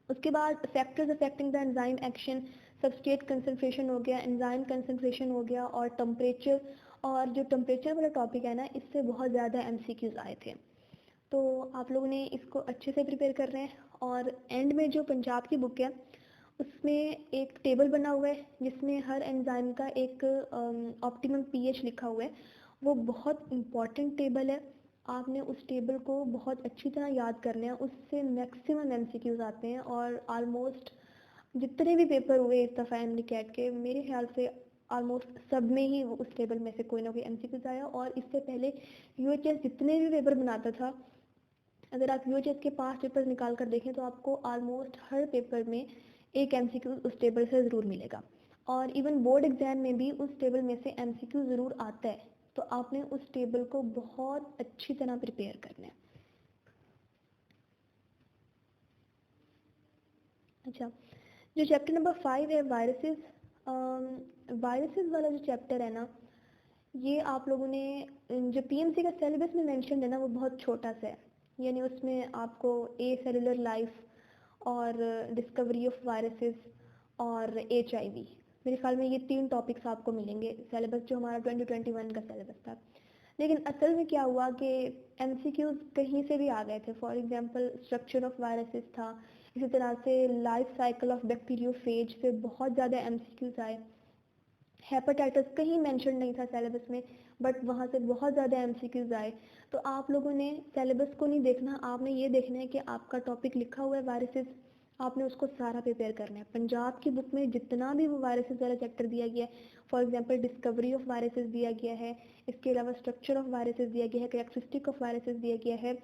उसके बाद factors affecting the enzyme action, substrate concentration हो गया, एंजाइम कंसंट्रेशन हो गया, और टेम्परेचर। और जो टेम्परेचर वाला टॉपिक है ना, इससे बहुत ज़्यादा एमसीक्यूज आए थे, तो आप लोगों ने इसको अच्छे से प्रिपेयर कर रहे हैं। और एंड में जो पंजाब की बुक है उसमें एक टेबल बना हुआ है जिसमें हर एंजाइम का एक ऑप्टिमम पीएच लिखा हुआ है, वो बहुत इम्पॉर्टेंट टेबल है। आपने उस टेबल को बहुत अच्छी तरह याद करना है, उससे मैक्सिमम एमसीक्यूज आते हैं, और ऑलमोस्ट जितने भी पेपर हुए इस दफ़ा एमडी कैट के, मेरे ख्याल से ऑलमोस्ट सब में ही उस टेबल में से कोई ना कोई एमसीक्यूज आया। और इससे पहले यूएचएस जितने भी पेपर बनाता था, अगर आप यूएचएस के पास पेपर निकाल कर देखें तो आपको ऑलमोस्ट हर पेपर में एक एमसीक्यू उस टेबल से ज़रूर मिलेगा, और इवन बोर्ड एग्जाम में भी उस टेबल में से एमसीक्यू ज़रूर आता है। तो आपने उस टेबल को बहुत अच्छी तरह प्रिपेयर करना है। अच्छा, जो चैप्टर नंबर 5 है वायरसेस, वायरसेस वाला जो चैप्टर है ना, ये आप लोगों ने जो पीएमसी का सिलेबस में मेंशन है ना वो बहुत छोटा सा है। यानी उसमें आपको ए सेलुलर लाइफ और डिस्कवरी ऑफ वायरसेस और HIV। मेरे ख्याल में ये 3 टॉपिक्स आपको मिलेंगे सिलेबस जो हमारा 2021 का सिलेबस था। लेकिन असल में क्या हुआ कि MCQs कहीं से भी आ गए थे। For example structure of viruses था, इसी तरह से लाइफ साइकिल ऑफ बैक्टीरियोफेज पे बहुत ज़्यादा MCQs आए। हेपेटाइटिस कहीं मेंशन नहीं था सिलेबस में, बट वहाँ से बहुत ज़्यादा MCQs आए। तो आप लोगों ने सिलेबस को नहीं देखना, आपने ये देखना है कि आपका टॉपिक लिखा हुआ है वायरसेस, आपने उसको सारा प्रिपेयर करना है। पंजाब की बुक में जितना भी वो वायरसेस वाला चैप्टर दिया गया है, for example discovery of viruses दिया गया है, इसके अलावा स्ट्रक्चर ऑफ वायरसेस दिया गया है, कैरेक्टरिस्टिक ऑफ वायरसेस दिया गया है,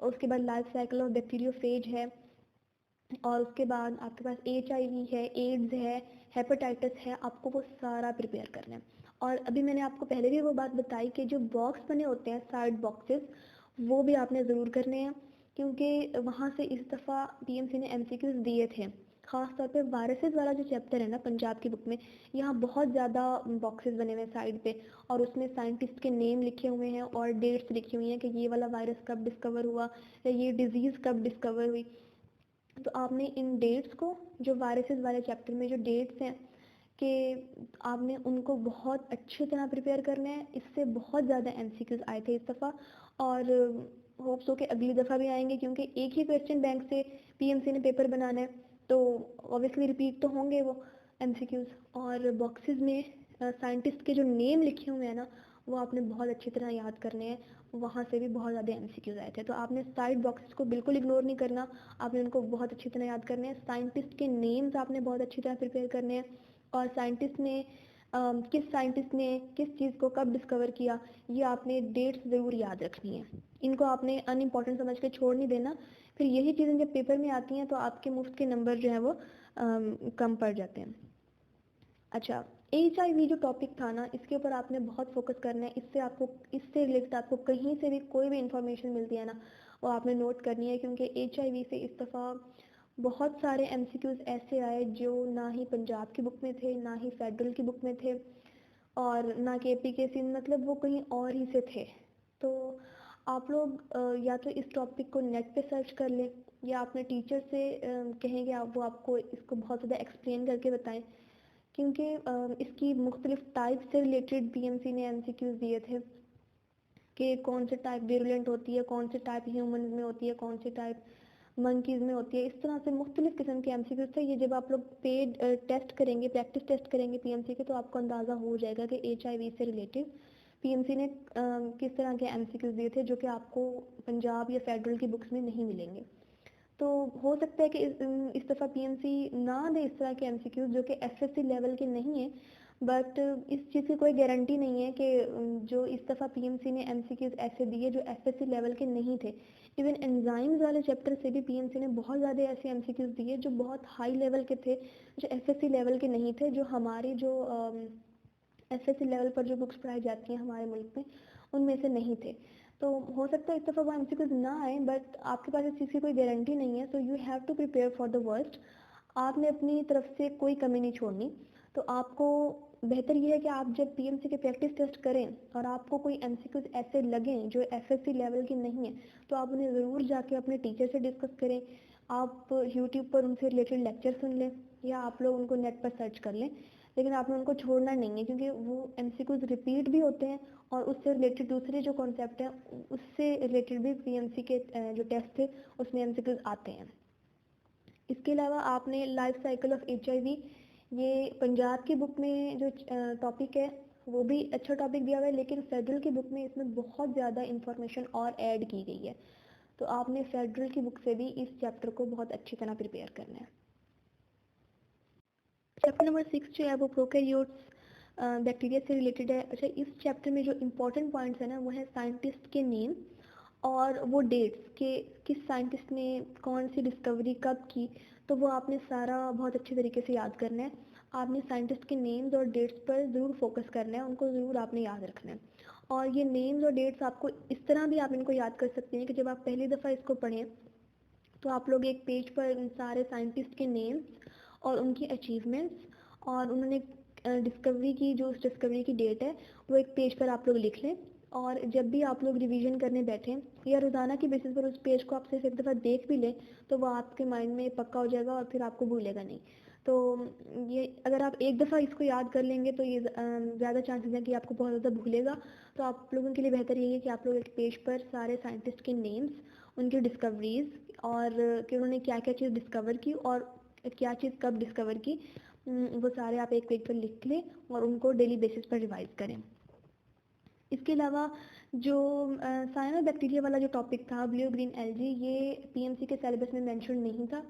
और उसके बाद लाइफ साइकिल ऑफ बैक्टीरियोफेज है, और उसके बाद आपके पास HIV है, एड्स है, हेपेटाइटिस है, आपको वो सारा प्रिपेयर करना है। और अभी मैंने आपको पहले भी वो बात बताई कि जो बॉक्स बने होते हैं साइड बॉक्सेस, वो भी आपने ज़रूर करने हैं, क्योंकि वहाँ से इस दफ़ा PMC ने MCQs दिए थे। ख़ास तौर पे वायरसेस वाला जो चैप्टर है ना पंजाब की बुक में, यहाँ बहुत ज़्यादा बॉक्सेस बने हुए हैं साइड पे, और उसमें साइंटिस्ट के नेम लिखे हुए हैं और डेट्स लिखी हुई हैं कि ये वाला वायरस कब डिस्कवर हुआ या ये डिज़ीज़ कब डिस्कवर हुई। तो आपने इन डेट्स को, जो वायरसेस वाले चैप्टर में जो डेट्स हैं, कि आपने उनको बहुत अच्छी तरह प्रिपेयर करना है। इससे बहुत ज़्यादा MCQs आए थे इस दफ़ा, और होप्स हो कि अगली दफ़ा भी आएंगे, क्योंकि एक ही क्वेश्चन बैंक से PMC ने पेपर बनाना है, तो ऑब्वियसली रिपीट तो होंगे वो MCQs। और बॉक्सेस में साइंटिस्ट के जो नेम लिखे हुए हैं ना, वो आपने बहुत अच्छी तरह याद करने हैं। वहाँ से भी बहुत ज़्यादा MCQs आए थे, तो आपने साइड बॉक्सेस को बिल्कुल इग्नोर नहीं करना, आपने उनको बहुत अच्छी तरह याद करने हैं। साइंटिस्ट के नेम्स आपने बहुत अच्छी तरह प्रिपेयर करने हैं, और किस साइंटिस्ट ने किस चीज़ को कब डिस्कवर किया, ये आपने डेट्स ज़रूर याद रखनी है। इनको आपने अनइम्पॉर्टेंट समझ के छोड़ नहीं देना, फिर यही चीज़ें जब पेपर में आती हैं तो आपके मुफ्त के नंबर जो हैं वो कम पड़ जाते हैं। अच्छा, HIV जो टॉपिक था ना, इसके ऊपर आपने बहुत फोकस करना है। इससे रिलेटेड आपको कहीं से भी कोई भी इंफॉर्मेशन मिलती है ना, वो आपने नोट करनी है, क्योंकि HIV से इस दफ़ा बहुत सारे MCQs ऐसे आए जो ना ही पंजाब की बुक में थे, ना ही फेडरल की बुक में थे, और ना KP के सिंध, मतलब वो कहीं और ही से थे। तो आप लोग या तो इस टॉपिक को नेट पे सर्च कर लें, या अपने टीचर से कहेंगे वो आपको इसको बहुत ज़्यादा एक्सप्लेन करके बताएं, क्योंकि इसकी मुख्तलिफ टाइप से रिलेटेड PMC ने MCQs दिए थे कि कौन से टाइप विरुलेंट होती है, कौन से टाइप ह्यूमन में होती है, कौन से टाइप मंकीज़ में होती है। इस तरह से मुख्तलिफ किस्म के MCQs थे। ये जब आप लोग पेड टेस्ट करेंगे, प्रैक्टिस टेस्ट करेंगे PMC के, तो आपको अंदाज़ा हो जाएगा कि HIV से रिलेटेड PMC ने किस तरह के MCQs दिए थे, जो कि आपको पंजाब या फेडरल की बुक्स में नहीं मिलेंगे। तो हो सकता है कि इस दफ़ा PMC ना दे इस तरह के MCQs जो कि FSC लेवल के नहीं है, बट इस चीज़ की कोई गारंटी नहीं है कि जो इस दफ़ा PMC ने MCQs ऐसे दिए जो FSC लेवल के नहीं थे। इवन एंजाइम्स वाले चैप्टर से भी PMC ने बहुत ज़्यादा ऐसे MCQs दिए जो बहुत हाई लेवल के थे, जो FSC लेवल के नहीं थे, जो हमारी जो FSC लेवल पर जो बुक्स पढ़ाई जाती हैं हमारे मुल्क में, उनमें से नहीं थे। तो हो सकता है इस दफ़ा वो MCQs ना आए, बट आपके पास इस चीज़ की कोई गारंटी नहीं है, so you have to prepare for the worst. आपने अपनी तरफ से कोई कमी नहीं छोड़नी। तो आपको बेहतर ये है कि आप जब PMC के प्रैक्टिस टेस्ट करें और आपको कोई MCQs ऐसे लगें जो FSC लेवल के नहीं है, तो आप उन्हें ज़रूर जाके अपने टीचर से डिस्कस करें। आप यूट्यूब पर उनसे रिलेटेड लेक्चर सुन लें, या आप लोग उनको नेट पर सर्च कर लें, लेकिन आपने उनको छोड़ना नहीं है, क्योंकि वो MCQs रिपीट भी होते हैं, और उससे रिलेटेड दूसरे जो कॉन्सेप्ट हैं उससे रिलेटेड भी PMC के जो टेस्ट थे उसमें MCQs आते हैं। इसके अलावा आपने लाइफ साइकिल ऑफ HIV, ये पंजाब की बुक में जो टॉपिक है वो भी अच्छा टॉपिक दिया हुआ है, लेकिन फेडरल की बुक में इसमें बहुत ज़्यादा इंफॉर्मेशन और ऐड की गई है। तो आपने फेडरल की बुक से भी इस चैप्टर को बहुत अच्छी तरह प्रिपेयर करना है। चैप्टर नंबर 6 जो है वो प्रोकैरियोट्स बैक्टीरिया से रिलेटेड है। अच्छा, इस चैप्टर में जो इम्पोर्टेंट पॉइंट्स है ना, वो है साइंटिस्ट के नेम और वो डेट्स के किस साइंटिस्ट ने कौन सी डिस्कवरी कब की। तो वो आपने सारा बहुत अच्छे तरीके से याद करना है। आपने साइंटिस्ट के नेम्स और डेट्स पर ज़रूर फोकस करना है, उनको ज़रूर आपने याद रखना है। और ये नेम्स और डेट्स आपको इस तरह भी आप इनको याद कर सकते हैं कि जब आप पहली दफ़ा इसको पढ़ें तो आप लोग एक पेज पर इन सारे साइंटिस्ट के नेम्स और उनकी अचीवमेंट्स और उन्होंने डिस्कवरी की, जो उस डिस्कवरी की डेट है वो एक पेज पर आप लोग लिख लें। और जब भी आप लोग रिवीजन करने बैठें या रोज़ाना की बेसिस पर उस पेज को आप सिर्फ एक दफ़ा देख भी लें तो वो आपके माइंड में पक्का हो जाएगा और फिर आपको भूलेगा नहीं। तो ये अगर आप एक दफ़ा इसको याद कर लेंगे तो ये ज़्यादा चांसेस हैं कि आपको बहुत ज़्यादा भूलेगा। तो आप लोगों के लिए बेहतर यही है कि आप लोग एक पेज पर सारे साइंटिस्ट के नेम्स, उनकी डिस्कवरीज़ और कि उन्होंने क्या क्या चीज़ डिस्कवर की और क्या चीज़ कब डिस्कवर की, वो सारे आप एक पेज पर लिख लें और उनको डेली बेसिस पर रिवाइज करें। इसके अलावा जो साइनोबैक्टीरिया वाला जो टॉपिक था ब्लू ग्रीन एल्गी, ये पीएमसी के सिलेबस में मेंशन नहीं था,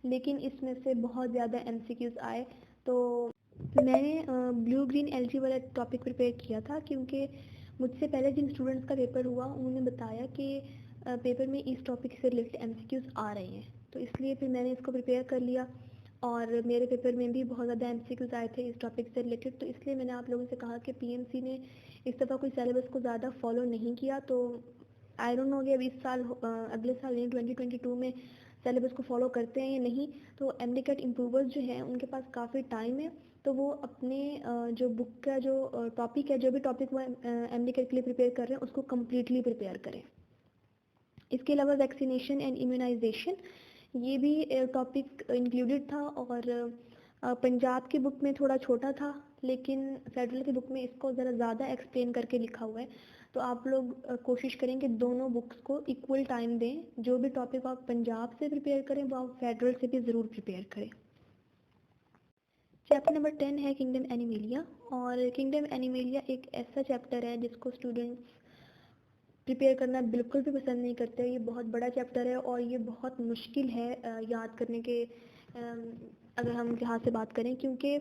लेकिन इसमें से बहुत ज़्यादा एमसीक्यूज आए। तो मैंने ब्लू ग्रीन एल्गी वाला टॉपिक प्रिपेयर किया था क्योंकि मुझसे पहले जिन स्टूडेंट्स का पेपर हुआ उन्होंने बताया कि पेपर में इस टॉपिक से रिलेटेड एमसीक्यूज आ रहे हैं, तो इसलिए फिर मैंने इसको प्रिपेयर कर लिया और मेरे पेपर में भी बहुत ज़्यादा एमसीक्यूज आए थे इस टॉपिक से रिलेटेड। तो इसलिए मैंने आप लोगों से कहा कि पीएमसी ने इस दफ़ा कोई सिलेबस को ज़्यादा फॉलो नहीं किया, तो आई डोंट नो कि अब इस साल अगले साल यानी 2022 में सिलेबस को फॉलो करते हैं या नहीं। तो एमडीकैट इम्प्रूवर्स जो हैं उनके पास काफ़ी टाइम है, तो वो अपने जो बुक का जो टॉपिक है, जो भी टॉपिक वो एमडीकैट के लिए प्रिपेयर कर रहे हैं उसको कम्प्लीटली प्रिपेयर करें। इसके अलावा वैक्सीनेशन एंड इम्यूनाइजेशन, ये भी टॉपिक इंक्लूडेड था और पंजाब की बुक में थोड़ा छोटा था, लेकिन फेडरल की बुक में इसको ज़रा ज़्यादा एक्सप्लेन करके लिखा हुआ है। तो आप लोग कोशिश करें कि दोनों बुक्स को इक्वल टाइम दें, जो भी टॉपिक आप पंजाब से प्रिपेयर करें वो आप फेडरल से भी ज़रूर प्रिपेयर करें। चैप्टर नंबर 10 है किंगडम एनिमेलिया, और किंगडम एनिमेलिया एक ऐसा चैप्टर है जिसको स्टूडेंट्स प्रिपेयर करना बिल्कुल भी पसंद नहीं करते। ये बहुत बड़ा चैप्टर है और ये बहुत मुश्किल है याद करने के, अगर हम यहाँ से बात करें, क्योंकि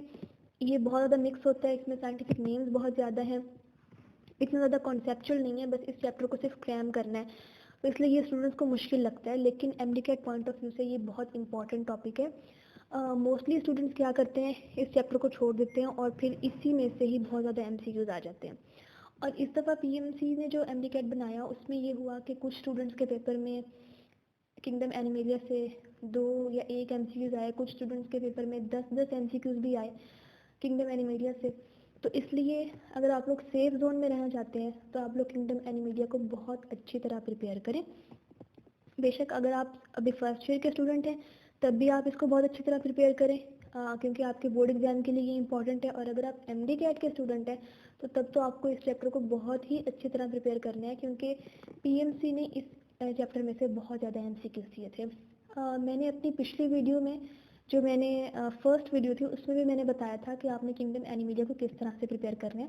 ये बहुत ज़्यादा मिक्स होता है, इसमें साइंटिफिक नेम्स बहुत ज़्यादा हैं, इतना ज़्यादा कॉन्सेप्चुअल नहीं है, बस इस चैप्टर को सिर्फ क्रैम करना है, तो इसलिए ये स्टूडेंट्स को मुश्किल लगता है। लेकिन एमडीकैट पॉइंट ऑफ व्यू से ये बहुत इंपॉर्टेंट टॉपिक है। मोस्टली स्टूडेंट्स क्या करते हैं, इस चैप्टर को छोड़ देते हैं और फिर इसी में से ही बहुत ज़्यादा एमसीक्यूज आ जाते हैं। और इस दफ़ा पीएमसी ने जो एमडीकैट बनाया उसमें ये हुआ कि कुछ स्टूडेंट्स के पेपर में किंगडम एनिमेलिया से 2 या 1 एमसीक्यूज आए, कुछ स्टूडेंट्स के पेपर में 10-10 एमसीक्यूज भी आए किंगडम एनिमेलिया से। तो इसलिए अगर आप लोग सेफ जोन में रहना चाहते हैं तो आप लोग किंगडम एनिमेलिया को बहुत अच्छी तरह प्रिपेयर करें। बेशक अगर आप अभी फर्स्ट ईयर के स्टूडेंट हैं तब भी आप इसको बहुत अच्छी तरह प्रिपेयर करें, क्योंकि आपके बोर्ड एग्जाम के लिए ये इंपॉर्टेंट है। और अगर आप एमडीकैट के स्टूडेंट हैं तो तब तो आपको इस चैप्टर को बहुत ही अच्छी तरह प्रिपेयर करना है, क्योंकि पीएमसी ने इस चैप्टर में से बहुत ज़्यादा एमसीक्यूज दिए थे। मैंने अपनी पिछली वीडियो में, जो मैंने फर्स्ट वीडियो थी उसमें भी मैंने बताया था कि आपने किंगडम एनिमेलिया को किस तरह से प्रिपेयर करना है।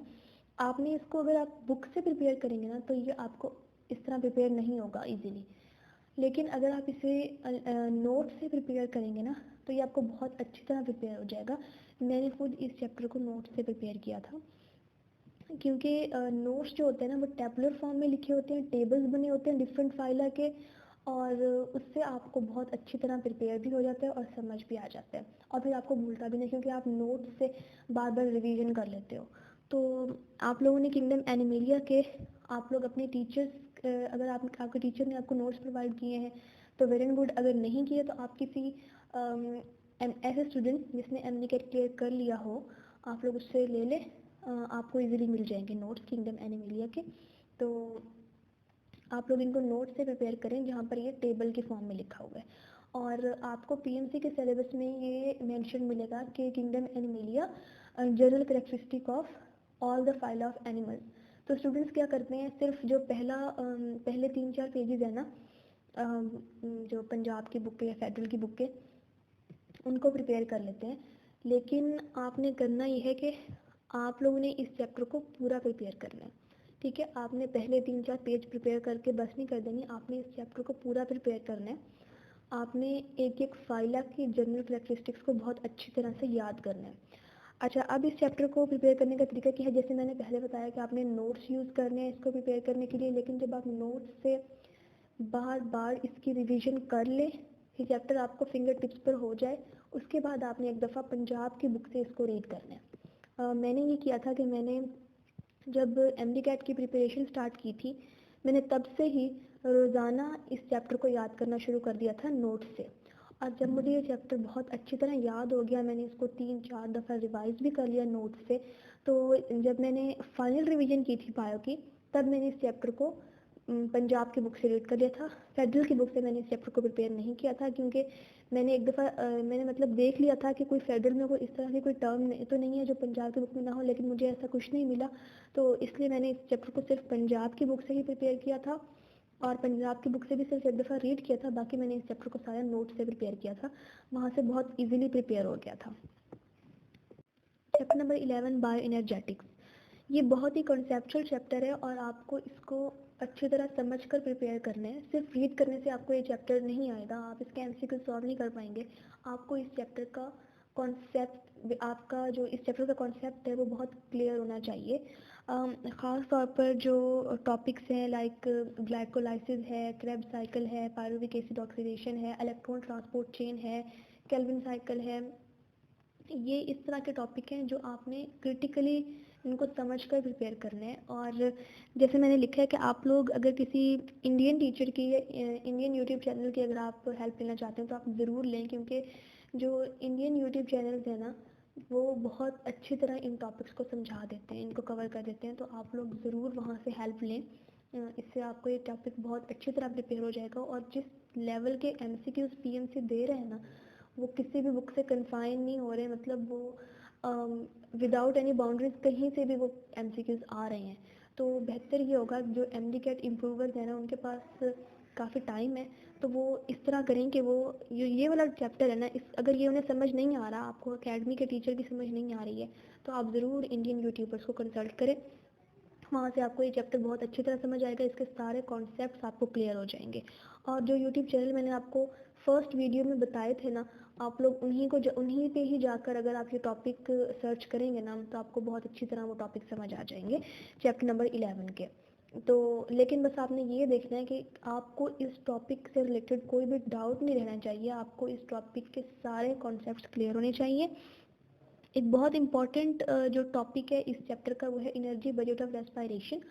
आपने इसको अगर आप बुक से प्रिपेयर करेंगे ना तो ये आपको इस तरह प्रिपेयर नहीं होगा ईजीली, लेकिन अगर आप इसे नोट से प्रिपेयर करेंगे ना तो ये आपको बहुत अच्छी तरह प्रिपेयर हो जाएगा। मैंने खुद इस चैप्टर को नोट से प्रिपेयर किया था, क्योंकि नोट्स जो होते हैं ना वो टेबुलर फॉर्म में लिखे होते हैं, टेबल्स बने होते हैं डिफरेंट फाइलर के, और उससे आपको बहुत अच्छी तरह प्रिपेयर भी हो जाता है और समझ भी आ जाता है, और फिर आपको भूलता भी नहीं क्योंकि आप नोट्स से बार बार रिवीजन कर लेते हो। तो आप लोगों ने किंगडम एनिमेलिया के, आप लोग अपने टीचर्स, अगर आपके टीचर ने आपको नोट्स प्रोवाइड किए हैं तो वेरी गुड, अगर नहीं किए तो आप किसी ऐसे स्टूडेंट जिसने एमडीकैट क्लियर कर लिया हो आप लोग उससे ले लें, आपको इजीली मिल जाएंगे नोट्स किंगडम एनिमेलिया के। तो आप लोग इनको नोट से प्रिपेयर करें जहाँ पर ये टेबल के फॉर्म में लिखा हुआ है। और आपको पीएमसी के सिलेबस में ये मेंशन मिलेगा कि kingdom animalia general characteristic of all the file of animals. तो स्टूडेंट्स क्या करते हैं, सिर्फ जो पहले 3-4 पेजेस है ना, जो पंजाब की बुक के या फेडरल की बुक के, उनको प्रिपेयर कर लेते हैं। लेकिन आपने करना ये है कि आप लोगों ने इस चैप्टर को पूरा प्रिपेयर करना है, ठीक है। आपने पहले 3-4 पेज प्रिपेयर करके बस नहीं कर देनी, आपने इस चैप्टर को पूरा प्रिपेयर करना है। आपने एक एक फाइला की जनरल कैरेक्टरिस्टिक्स को बहुत अच्छी तरह से याद करना है। अच्छा, अब इस चैप्टर को प्रिपेयर करने का तरीका क्या है, जैसे मैंने पहले बताया कि आपने नोट्स यूज़ करने हैं इसको प्रिपेयर करने के लिए, लेकिन जब आप नोट्स से बार बार इसकी रिवीजन कर लें, ये चैप्टर आपको फिंगर टिप्स पर हो जाए, उसके बाद आपने एक दफ़ा पंजाब की बुक से इसको रीड करना है। मैंने ये किया था कि मैंने जब एमडीकैट की प्रिपरेशन स्टार्ट की थी, मैंने तब से ही रोज़ाना इस चैप्टर को याद करना शुरू कर दिया था नोट से। और जब मुझे ये चैप्टर बहुत अच्छी तरह याद हो गया, मैंने इसको 3-4 दफ़ा रिवाइज भी कर लिया नोट से। तो जब मैंने फाइनल रिवीजन की थी बायो की, तब मैंने इस चैप्टर को पंजाब की बुक से रीड कर लिया था। फेडरल की बुक से मैंने इस चैप्टर को प्रिपेयर नहीं किया था, क्योंकि मैंने एक दफ़ा मैंने मतलब देख लिया था कि कोई फेडरल में कोई इस तरह की कोई टर्म तो नहीं है जो पंजाब की बुक में ना हो, लेकिन मुझे ऐसा कुछ नहीं मिला। तो इसलिए मैंने इस चैप्टर को सिर्फ पंजाब की बुक से ही प्रिपेयर किया था, और पंजाब की बुक से भी सिर्फ एक दफ़ा रीड किया था। बाकी मैंने इस चैप्टर को सारा नोट से प्रिपेयर किया था, वहाँ से बहुत ईजिली प्रिपेयर हो गया था। Chapter number 11, bio energetics. ये बहुत ही कॉन्सेप्चुअल चैप्टर है और आपको इसको अच्छी तरह समझकर प्रिपेयर करना है। सिर्फ रीड करने से आपको ये चैप्टर नहीं आएगा, आप इसके एमसीक्यू सॉल्व नहीं कर पाएंगे। आपको इस चैप्टर का कॉन्सेप्ट, आपका जो इस चैप्टर का कॉन्सेप्ट है वो बहुत क्लियर होना चाहिए। ख़ास तौर पर जो टॉपिक्स हैं लाइक ग्लाइकोलाइसिस है, क्रेब्स साइकिल है, पायरुविक एसिड ऑक्सीडेशन है, इलेक्ट्रॉन ट्रांसपोर्ट चेन है, केल्विन साइकिल है, ये इस तरह के टॉपिक हैं जो आपने क्रिटिकली इनको समझकर प्रिपेयर करने हैं। और जैसे मैंने लिखा है कि आप लोग अगर किसी इंडियन टीचर की या इंडियन यूट्यूब चैनल की अगर आप हेल्प लेना चाहते हैं तो आप ज़रूर लें, क्योंकि जो इंडियन यूट्यूब चैनल्स हैं ना वो बहुत अच्छी तरह इन टॉपिक्स को समझा देते हैं, इनको कवर कर देते हैं। तो आप लोग ज़रूर वहाँ से हेल्प लें, इससे आपको ये टॉपिक बहुत अच्छी तरह प्रिपेयर हो जाएगा। और जिस लेवल के एमसीक्यूज़ पीएमसी दे रहे हैं ना वो किसी भी बुक से कन्फाइन नहीं हो रहे, मतलब वो विदाउट एनी बाउंड्रीज कहीं से भी वो एमसीक्यूज़ आ रहे हैं। तो बेहतर ये होगा जो एमडी कैट इम्प्रूवर्स हैं ना उनके पास काफ़ी टाइम है, तो वो इस तरह करें कि वो ये वाला चैप्टर है ना, इस अगर ये उन्हें समझ नहीं आ रहा, आपको अकेडमी के टीचर की समझ नहीं आ रही है, तो आप ज़रूर इंडियन यूट्यूबर्स को कंसल्ट करें। वहाँ से आपको ये चैप्टर बहुत अच्छी तरह समझ आएगा, इसके सारे कॉन्सेप्ट्स आपको क्लियर हो जाएंगे। और जो यूट्यूब चैनल मैंने आपको फर्स्ट वीडियो में बताए थे ना, आप लोग उन्हीं पे ही जाकर अगर आप ये टॉपिक सर्च करेंगे ना तो आपको बहुत अच्छी तरह वो टॉपिक समझ आ जाएंगे चैप्टर नंबर 11 के। तो लेकिन बस आपने ये देखना है कि आपको इस टॉपिक से रिलेटेड कोई भी डाउट नहीं रहना चाहिए, आपको इस टॉपिक के सारे कॉन्सेप्ट्स क्लियर होने चाहिए। एक बहुत इंपॉर्टेंट जो टॉपिक है इस चैप्टर का वो है एनर्जी बजट ऑफ रेस्पिरेशन।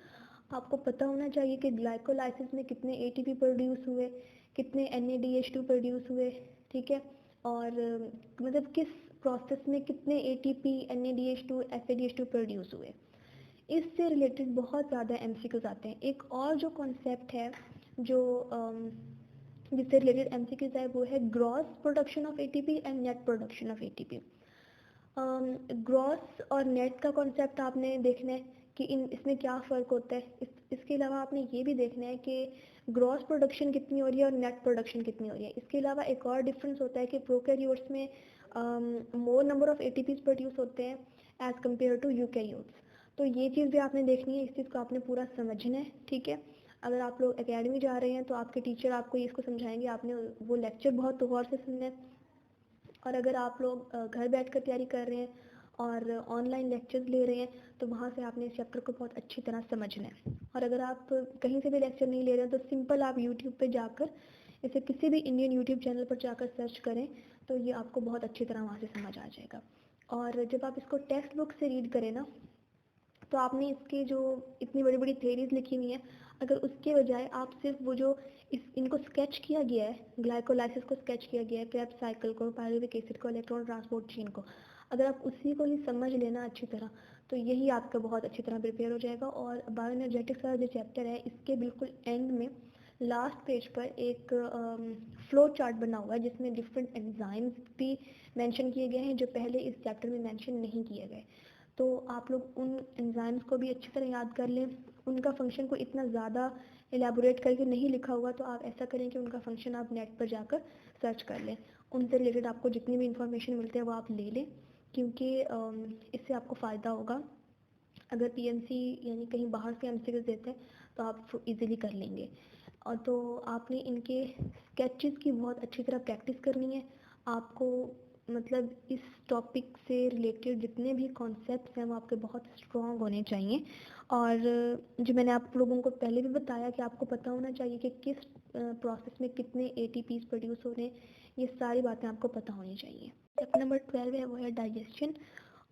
आपको पता होना चाहिए कि ग्लाइकोलाइसिस में कितने एटीपी प्रोड्यूस हुए, कितने NADH2 प्रोड्यूस हुए, ठीक है, और मतलब किस प्रोसेस में कितने ATP, NADH2, FADH2 प्रोड्यूस हुए। इससे रिलेटेड बहुत ज़्यादा एमसीक्यूज आते हैं। एक और जो कॉन्सेप्ट है जो जिससे रिलेटेड एमसीक्यूज है वो है gross production of ATP and net production of ATP। Gross और नेट का कॉन्सेप्ट आपने देखना है कि इसमें क्या फ़र्क होता है। इसके अलावा आपने ये भी देखना है कि ग्रॉस प्रोडक्शन कितनी हो रही है और नेट प्रोडक्शन कितनी हो रही है। इसके अलावा एक और डिफरेंस होता है कि प्रोकैरियोट्स में मोर नंबर ऑफ ATPs प्रोड्यूस होते हैं एज़ कम्पेयर टू यूकैरियोट्स। तो ये चीज़ भी आपने देखनी है, इस चीज़ को आपने पूरा समझना है, ठीक है। अगर आप लोग एकेडमी जा रहे हैं तो आपके टीचर आपको इसको समझाएंगे, आपने वो लेक्चर बहुत गौर से सुनना है। और अगर आप लोग घर बैठकर तैयारी कर रहे हैं और ऑनलाइन लेक्चर्स ले रहे हैं तो वहाँ से आपने इस चैप्टर को बहुत अच्छी तरह समझना है। और अगर आप कहीं से भी लेक्चर नहीं ले रहे हैं तो सिंपल आप यूट्यूब पे जाकर इसे किसी भी इंडियन यूट्यूब चैनल पर जाकर सर्च करें तो ये आपको बहुत अच्छी तरह वहाँ से समझ आ जाएगा। और जब आप इसको टेक्स्ट बुक से रीड करें ना तो आपने इसकी जो इतनी बड़ी बड़ी थेरीज लिखी हुई हैं, अगर उसके बजाय आप सिर्फ वो जो इनको स्केच किया गया है, ग्लाइकोलाइसिस को स्केच किया गया है, क्रेब्स साइकिल को, पायरुविक एसिड को, इलेक्ट्रॉन ट्रांसपोर्ट चेन को, अगर आप उसी को ही समझ लेना अच्छी तरह तो यही आपका बहुत अच्छी तरह प्रिपेयर हो जाएगा। और बायोएनर्जेटिक्स का जो चैप्टर है इसके बिल्कुल एंड में लास्ट पेज पर एक फ्लो चार्ट बना हुआ है जिसमें डिफरेंट एंजाइम्स भी मेंशन किए गए हैं जो पहले इस चैप्टर में मेंशन नहीं किए गए। तो आप लोग उन एंजाइम्स को भी अच्छी तरह याद कर लें। उनका फंक्शन को इतना ज़्यादा एलैबोरेट करके नहीं लिखा हुआ, तो आप ऐसा करें कि उनका फंक्शन आप नेट पर जाकर सर्च कर लें। उनसे रिलेटेड आपको जितनी भी इंफॉर्मेशन मिलती है वो आप ले लें, क्योंकि इससे आपको फ़ायदा होगा। अगर पीएमसी यानी कहीं बाहर से एमसीक्यूज देते हैं तो आप इजीली कर लेंगे। और तो आपने इनके स्केचेस की बहुत अच्छी तरह प्रैक्टिस करनी है। आपको मतलब इस टॉपिक से रिलेटेड जितने भी कॉन्सेप्ट्स हैं वो आपके बहुत स्ट्रॉन्ग होने चाहिए। और जो मैंने आप लोगों को पहले भी बताया कि आपको पता होना चाहिए कि किस प्रोसेस में कितने ATPs प्रोड्यूस हो रहे हैं, ये सारी बातें आपको पता होनी चाहिए। चैप्टर नंबर 12 है वो है डाइजेशन।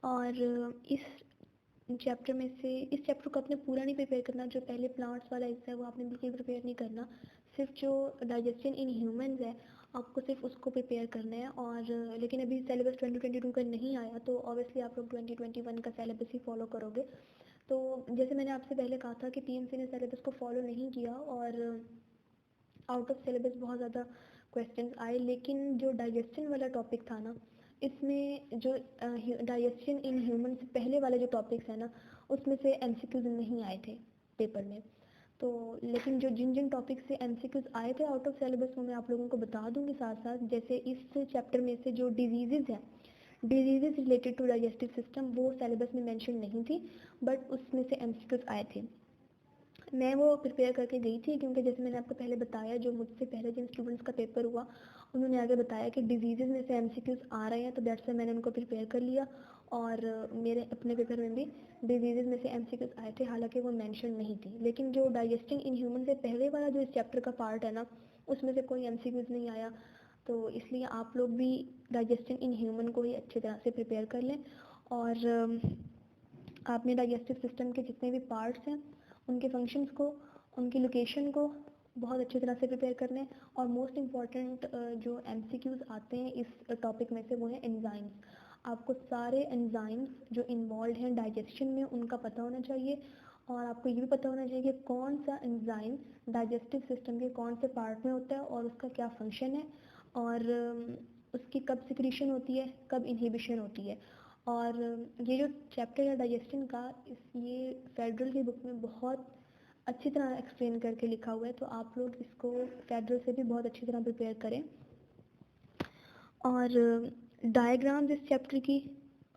और इस चैप्टर को आपने पूरा नहीं प्रिपेयर करना। जो पहले प्लांट्स वाला हिस्सा है वो आपने बिल्कुल प्रिपेयर नहीं करना। सिर्फ जो डाइजेशन इन ह्यूमंस है आपको सिर्फ उसको प्रिपेयर करना है। और लेकिन अभी सिलेबस 2022 का नहीं आया तो ऑब्वियसली आप लोग 2021 का सिलेबस ही फॉलो करोगे। तो जैसे मैंने आपसे पहले कहा था कि पीएमसी ने सिलेबस को फॉलो नहीं किया और आउट ऑफ सिलेबस बहुत ज़्यादा क्वेश्चंस आए, लेकिन जो डाइजेशन वाला टॉपिक था ना, इसमें जो डाइजेशन इन ह्यूमन से पहले वाले जो टॉपिक्स हैं ना, उसमें से एमसीक्यूज नहीं आए थे पेपर में। तो लेकिन जो जिन जिन टॉपिक से एमसीक्यूज आए थे आउट ऑफ सिलेबस वो मैं आप लोगों को बता दूंगी साथ साथ। जैसे इस चैप्टर में से जो डिजीज़ हैं, diseases related to digestive system, वो सिलेबस में मेंशन नहीं थी, बट उसमें से एमसीक्यूज आए थे। मैं वो प्रिपेयर करके गई थी क्योंकि जैसे मैंने आपको पहले बताया, जो मुझसे पहले जिन स्टूडेंट्स का पेपर हुआ उन्होंने आगे बताया कि डिजीज़ में से एमसीक्यूज आ रहे हैं, तो दैट्स वाई मैंने उनको प्रिपेयर कर लिया। और मेरे अपने पेपर में भी डिजीज़ में से एमसीक्यूज आए थे, हालांकि वो मेंशन नहीं थी। लेकिन जो डाइजेस्टिंग इन ह्यूमन से पहले वाला जो इस चैप्टर का पार्ट है ना, उसमें से कोई एमसीक्यूज नहीं आया। तो इसलिए आप लोग भी डाइजेस्टिंग इन ह्यूमन को ही अच्छी तरह से प्रिपेयर कर लें। और आपने डाइजेस्टिव सिस्टम के जितने भी पार्ट्स हैं उनके फंक्शंस को, उनकी लोकेशन को बहुत अच्छी तरह से प्रिपेयर करने। और मोस्ट इम्पॉर्टेंट जो एमसीक्यूज आते हैं इस टॉपिक में से वो है एंजाइम्स। आपको सारे एंजाइम्स जो इन्वॉल्व हैं डाइजेशन में उनका पता होना चाहिए, और आपको ये भी पता होना चाहिए कि कौन सा एंजाइम डाइजेस्टिव सिस्टम के कौन से पार्ट में होता है और उसका क्या फंक्शन है, और उसकी कब सिक्रीशन होती है, कब इनहिबिशन होती है। और ये जो चैप्टर है डाइजेशन का, ये फेडरल की बुक में बहुत अच्छी तरह एक्सप्लेन करके लिखा हुआ है, तो आप लोग इसको फेडरल से भी बहुत अच्छी तरह प्रिपेयर करें। और डायग्राम्स इस चैप्टर की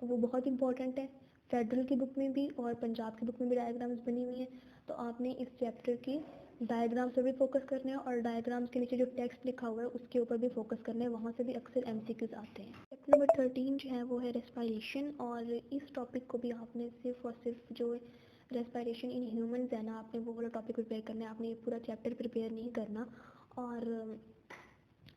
वो बहुत इंपॉर्टेंट है, फेडरल की बुक में भी और पंजाब की बुक में भी डायग्राम्स बनी हुई हैं। तो आपने इस चैप्टर की डायग्राम्स पर भी फोकस करना है, और डायग्राम्स के नीचे जो टेक्स्ट लिखा हुआ है उसके ऊपर भी फोकस करना है, वहाँ से भी अक्सर एमसीक्यूज आते हैं। चैप्टर नंबर 13 जो है वो है रेस्पायरेशन, और इस टॉपिक को भी आपने सिर्फ और सिर्फ जो रेस्पायरेशन इन ह्यूमंस है ना, आपने वो वाला टॉपिक प्रिपेयर करना है, आपने ये पूरा चैप्टर प्रिपेयर नहीं करना। और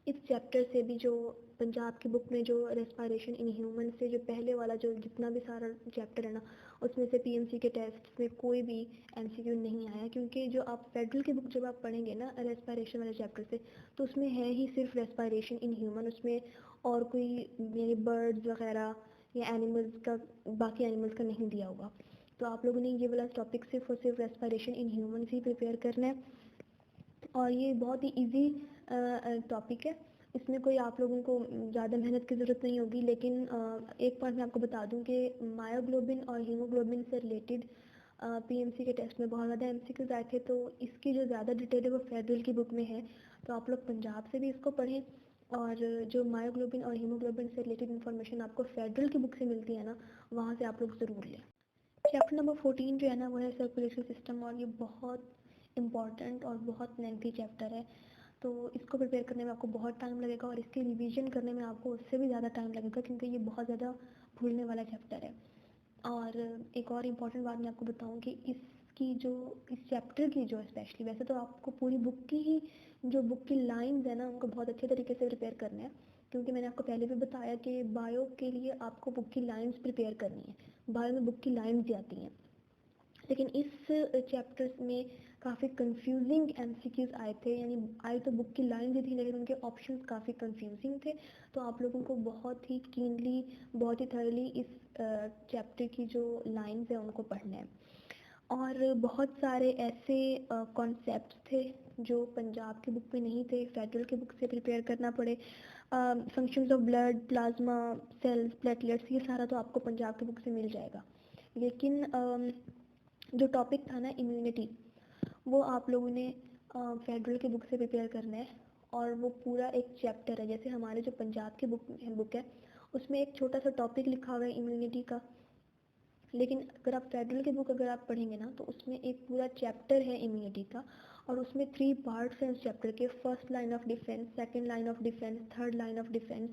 इस चैप्टर से भी जो पंजाब की बुक में जो रेस्पायरेशन इन ह्यूमन से जो पहले वाला जो जितना भी सारा चैप्टर है ना, उसमें से पीएमसी के टेस्ट में कोई भी एमसीक्यू नहीं आया। क्योंकि जो आप फेडरल की बुक जब आप पढ़ेंगे ना रेस्पायरेशन वाले चैप्टर से, तो उसमें है ही सिर्फ रेस्पायरेशन इन ह्यूमन, उसमें और कोई यानी बर्ड्स वगैरह या एनिमल्स का, बाकी एनिमल्स का नहीं दिया होगा। तो आप लोगों ने ये वाला टॉपिक सिर्फ और सिर्फ respiration in human he prepare करना है, और ये बहुत ही इजी टॉपिक है। इसमें कोई आप लोगों को ज़्यादा मेहनत की ज़रूरत नहीं होगी। लेकिन एक पॉइंट मैं आपको बता दूं कि मायोग्लोबिन और हीमोग्लोबिन से रिलेटेड पीएमसी के टेस्ट में बहुत ज़्यादा एमसीक्यूज आए थे, तो इसकी जो ज़्यादा डिटेल है वो फेडरल की बुक में है, तो आप लोग पंजाब से भी इसको पढ़ें। और जो मायोग्लोबिन और हीमोग्लोबिन से रिलेटेड इन्फॉर्मेशन आपको फेडरल की बुक से मिलती है ना, वहाँ से आप लोग ज़रूर लें। चैप्टर नंबर 14 जो है ना वो है सर्कुलेटरी सिस्टम, और ये बहुत इम्पॉर्टेंट और बहुत लेंथी चैप्टर है। तो इसको प्रिपेयर करने में आपको बहुत टाइम लगेगा, और इसके रिवीजन करने में आपको उससे भी ज़्यादा टाइम लगेगा, क्योंकि ये बहुत ज़्यादा भूलने वाला चैप्टर है। और एक और इम्पॉर्टेंट बात मैं आपको बताऊं कि इस चैप्टर की जो स्पेशली, वैसे तो आपको पूरी बुक की ही जो बुक की लाइंस है ना उनको बहुत अच्छे तरीके से प्रिपेयर करना है, क्योंकि मैंने आपको पहले भी बताया कि बायो के लिए आपको बुक की लाइंस प्रिपेयर करनी है, बायो में बुक की लाइंस आती हैं। लेकिन इस चैप्टर में काफ़ी कंफ्यूजिंग एमसीक्यूज आए थे, यानी आई तो बुक की लाइन ही थी लेकिन उनके ऑप्शंस काफ़ी कंफ्यूजिंग थे। तो आप लोगों को बहुत ही कीनली, बहुत ही थर्ली इस चैप्टर की जो लाइंस है उनको पढ़ना है। और बहुत सारे ऐसे कॉन्सेप्ट्स थे जो पंजाब की बुक में नहीं थे, फेडरल की बुक से प्रिपेयर करना पड़े। Functions of blood, plasma, cells, platelets, ये सारा तो आपको पंजाब की बुक से मिल जाएगा। लेकिन जो टॉपिक था ना इम्यूनिटी, वो आप लोगों ने फेडरल की बुक से प्रिपेयर करना है, और वो पूरा एक चैप्टर है। जैसे हमारे जो पंजाब की बुक है उसमें एक छोटा सा टॉपिक लिखा हुआ है इम्यूनिटी का, लेकिन अगर आप फेडरल की बुक अगर आप पढ़ेंगे ना तो उसमें एक पूरा चैप्टर है इम्यूनिटी का, और उसमें 3 पार्ट्स हैं उस चैप्टर के। First line of defence, second line of defence, third line of defence.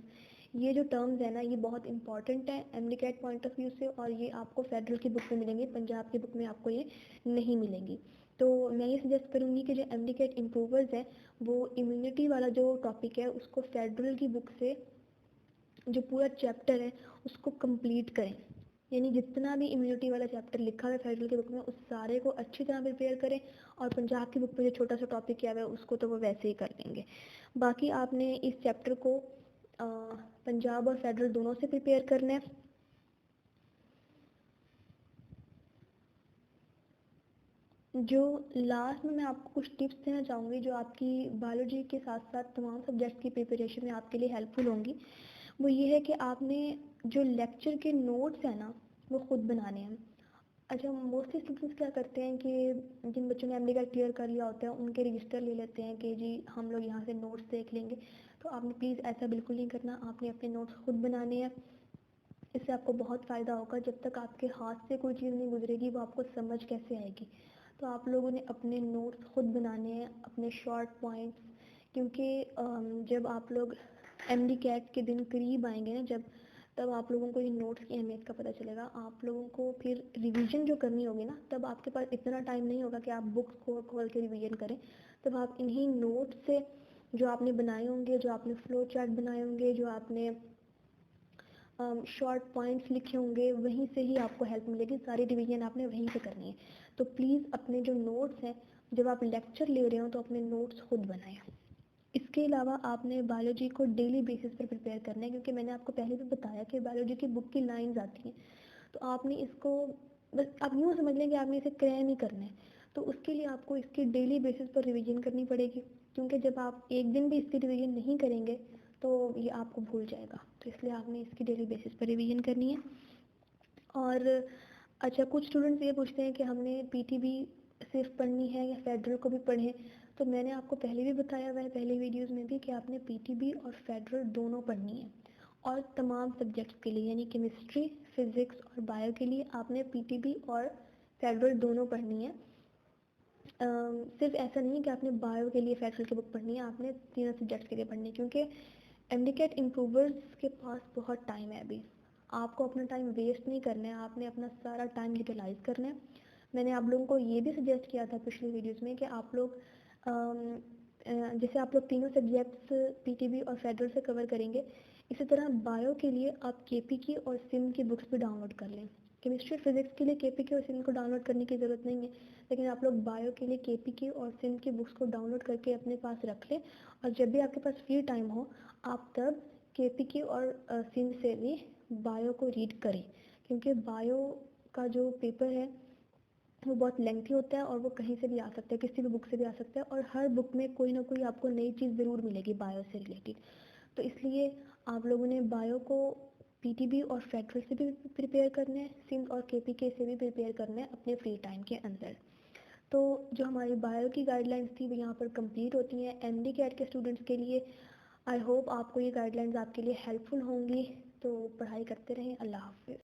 ये जो टर्म्स है ना ये बहुत इंपॉर्टेंट है एमडीकैट पॉइंट ऑफ व्यू से, और ये आपको फेडरल की बुक में मिलेंगे, पंजाब की बुक में आपको ये नहीं मिलेंगी। तो मैं ये सजेस्ट करूँगी कि जो एमडीकैट इम्प्रूवर्स है वो इम्यूनिटी वाला जो टॉपिक है उसको फेडरल की बुक से जो पूरा चैप्टर है उसको कंप्लीट करें, यानी जितना भी इम्यूनिटी वाला चैप्टर लिखा हुआ है फेडरल की बुक में उस सारे को अच्छी तरह प्रिपेयर करें। और पंजाब की बुक में जो छोटा सा टॉपिक किया हुआ है उसको तो वो वैसे ही कर लेंगे। बाकी आपने इस चैप्टर को पंजाब और फेडरल दोनों से प्रिपेयर करना है। जो लास्ट में मैं आपको कुछ टिप्स देना चाहूँगी जो आपकी बायोलॉजी के साथ साथ तमाम सब्जेक्ट्स की प्रिपरेशन में आपके लिए हेल्पफुल होंगी। वो ये है कि आपने जो लेक्चर के नोट्स हैं ना वो खुद बनाने हैं। अच्छा, मोस्टली स्टूडेंट्स क्या करते हैं कि जिन बच्चों ने एमडी का क्लियर कर लिया होता है उनके रजिस्टर ले लेते हैं कि जी हम लोग यहाँ से नोट्स देख लेंगे। तो आपने प्लीज़ ऐसा बिल्कुल नहीं करना, आपने अपने नोट्स खुद बनाने हैं। इससे आपको बहुत फ़ायदा होगा। जब तक आपके हाथ से कोई चीज़ नहीं गुजरेगी वो आपको समझ कैसे आएगी। तो आप लोगों ने अपने नोट्स खुद बनाने हैं, अपने शॉर्ट पॉइंट्स, क्योंकि जब आप लोग एमडी कैट के दिन करीब आएंगे ना, जब तब आप लोगों को ये नोट्स की अहमियत का पता चलेगा। आप लोगों को फिर रिवीजन जो करनी होगी ना, तब आपके पास इतना टाइम नहीं होगा कि आप बुक्स खोल खोल के रिवीजन करें। तब आप इन्हीं नोट्स से जो आपने बनाए होंगे, जो आपने फ्लो चार्ट बनाए होंगे, जो आपने शॉर्ट पॉइंट्स लिखे होंगे, वहीं से ही आपको हेल्प मिलेगी। सारी रिवीजन आपने वहीं से करनी है। तो प्लीज़ अपने जो नोट्स हैं, जब आप लेक्चर ले रहे हो तो अपने नोट्स खुद बनाएं। इसके अलावा आपने बायोलॉजी को डेली बेसिस पर प्रिपेयर करना है, क्योंकि मैंने आपको पहले भी बताया कि बायोलॉजी की बुक की लाइंस आती हैं। तो आपने इसको बस आप यूँ समझ लें कि आपने इसे क्रैम ही करना है। तो उसके लिए आपको इसकी डेली बेसिस पर रिवीजन करनी पड़ेगी, क्योंकि जब आप एक दिन भी इसकी रिवीजन नहीं करेंगे तो ये आपको भूल जाएगा। तो इसलिए आपने इसकी डेली बेसिस पर रिवीजन करनी है। और अच्छा, कुछ स्टूडेंट्स ये पूछते हैं कि हमने पीटीबी सिर्फ पढ़नी है या फेडरल को भी पढ़ें। तो मैंने आपको पहले भी बताया हुआ है, पहले वीडियोस में भी, कि आपने पीटीबी और फेडरल दोनों पढ़नी है। और तमाम सब्जेक्ट्स के लिए यानी केमिस्ट्री, फिज़िक्स और बायो के लिए आपने पीटीबी और फेडरल दोनों पढ़नी है। सिर्फ ऐसा नहीं है कि आपने बायो के लिए फेडरल की बुक पढ़नी है, आपने तीनों सब्जेक्ट्स के लिए पढ़नी है, क्योंकि एमडीकैट इम्प्रूवर्स के पास बहुत टाइम है अभी। आपको अपना टाइम वेस्ट नहीं करना है, आपने अपना सारा टाइम यूटिलाइज करना है। मैंने आप लोगों को ये भी सजेस्ट किया था पिछली वीडियोस में कि आप लोग जैसे आप लोग तीनों सब्जेक्ट्स पीटीबी और फेडरल से कवर करेंगे, इसी तरह बायो के लिए आप केपी की और सिम की बुक्स भी डाउनलोड कर लें। केमिस्ट्री फिजिक्स के लिए केपी की और सिम को डाउनलोड करने की ज़रूरत नहीं है, लेकिन आप लोग बायो के लिए केपी की और सिम की बुक्स को डाउनलोड करके अपने पास रख लें। और जब भी आपके पास फ्री टाइम हो, आप तब केपी की और सिम से भी बायो को रीड करें, क्योंकि बायो का जो पेपर है वो बहुत लेंथी होता है और वो कहीं से भी आ सकता है, किसी भी बुक से भी आ सकता है। और हर बुक में कोई ना कोई आपको नई चीज़ ज़रूर मिलेगी बायो से रिलेटेड। तो इसलिए आप लोगों ने बायो को पीटीबी और फेडरल से भी प्रिपेयर करना है, सिंध और केपीके से भी प्रिपेयर करना है अपने फ्री टाइम के अंदर। तो जो हमारी बायो की गाइडलाइंस थी वो यहाँ पर कंप्लीट होती हैं एमडी कैट के स्टूडेंट्स के लिए। आई होप आपको ये गाइडलाइंस आपके लिए हेल्पफुल होंगी। तो पढ़ाई करते रहें। अल्लाह हाफिज़।